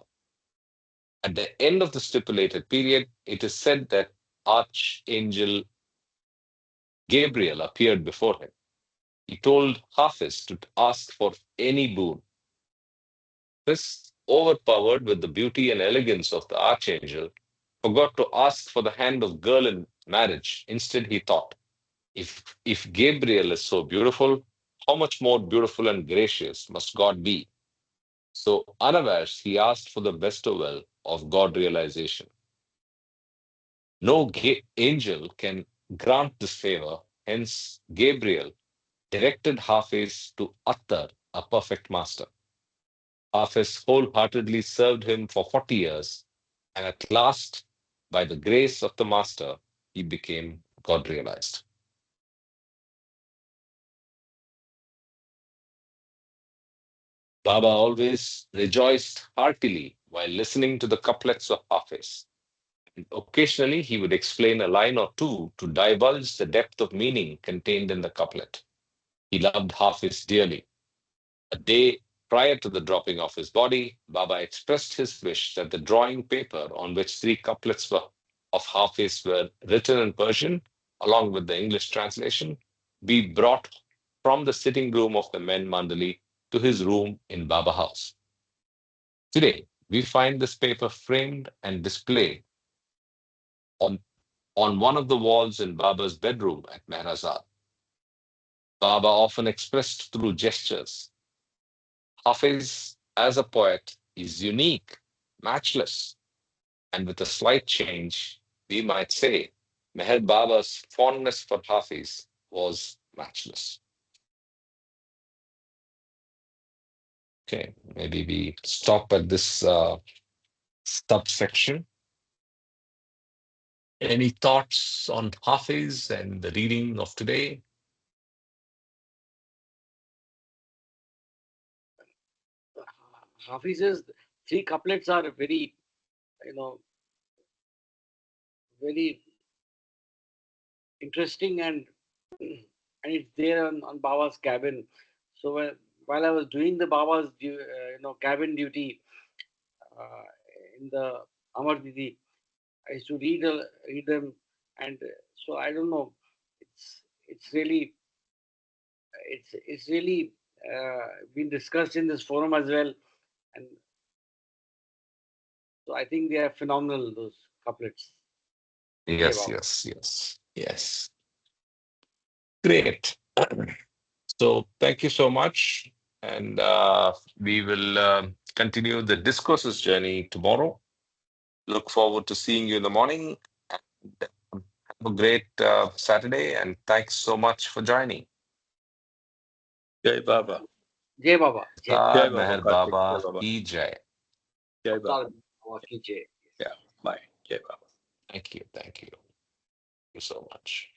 Speaker 1: At the end of the stipulated period, it is said that Archangel Gabriel appeared before him. He told Hafiz to ask for any boon. Hafiz, overpowered with the beauty and elegance of the archangel, forgot to ask for the hand of girl in marriage. Instead, he thought, if Gabriel is so beautiful, how much more beautiful and gracious must God be? So, unawares, he asked for the bestowal of God realization. No angel can grant this favor, hence, Gabriel directed Hafiz to utter a perfect master. Hafiz wholeheartedly served him for 40 years, and at last, by the grace of the master, he became God realized. Baba always rejoiced heartily while listening to the couplets of Hafiz. And occasionally, he would explain a line or two to divulge the depth of meaning contained in the couplet. He loved Hafiz dearly. A day prior to the dropping of his body, Baba expressed his wish that the drawing paper on which three of Hafiz were written in Persian, along with the English translation, be brought from the sitting room of the men Mandali to his room in Baba House. Today, we find this paper framed and displayed on On one of the walls in Baba's bedroom at Mehrazad, Baba often expressed through gestures. Hafiz, as a poet, is unique, matchless, and with a slight change, we might say Meher Baba's fondness for Hafiz was matchless. Okay, maybe we stop at this subsection. Any thoughts on Hafiz and the reading of today?
Speaker 2: Hafiz's three couplets are very, you know, very interesting, and it's there on Baba's cabin. So while I was doing the Baba's cabin duty uh, in the Amar Didi, I used to read them, and so I don't know. It's really it's really been discussed in this forum as well, and so I think they are phenomenal. Those couplets. Jai
Speaker 1: Yes,
Speaker 2: Baba.
Speaker 1: yes, yes, yes. Great. So thank you so much. And we will continue the discourses journey tomorrow. Look forward to seeing you in the morning. And have a great Saturday. And thanks so much for joining.
Speaker 3: Jai Baba.
Speaker 2: Jai Baba. Jai Baba.
Speaker 3: Jai
Speaker 1: Sad
Speaker 3: Baba,
Speaker 1: Meher
Speaker 3: Karthik. Jai
Speaker 1: Baba
Speaker 3: Baba.
Speaker 1: ki jai.
Speaker 3: Jai
Speaker 2: Avtar
Speaker 3: Baba.
Speaker 2: Baba ki jai.
Speaker 3: Yeah. Bye. Jai Baba.
Speaker 1: Thank you. Thank you. Thank you so much.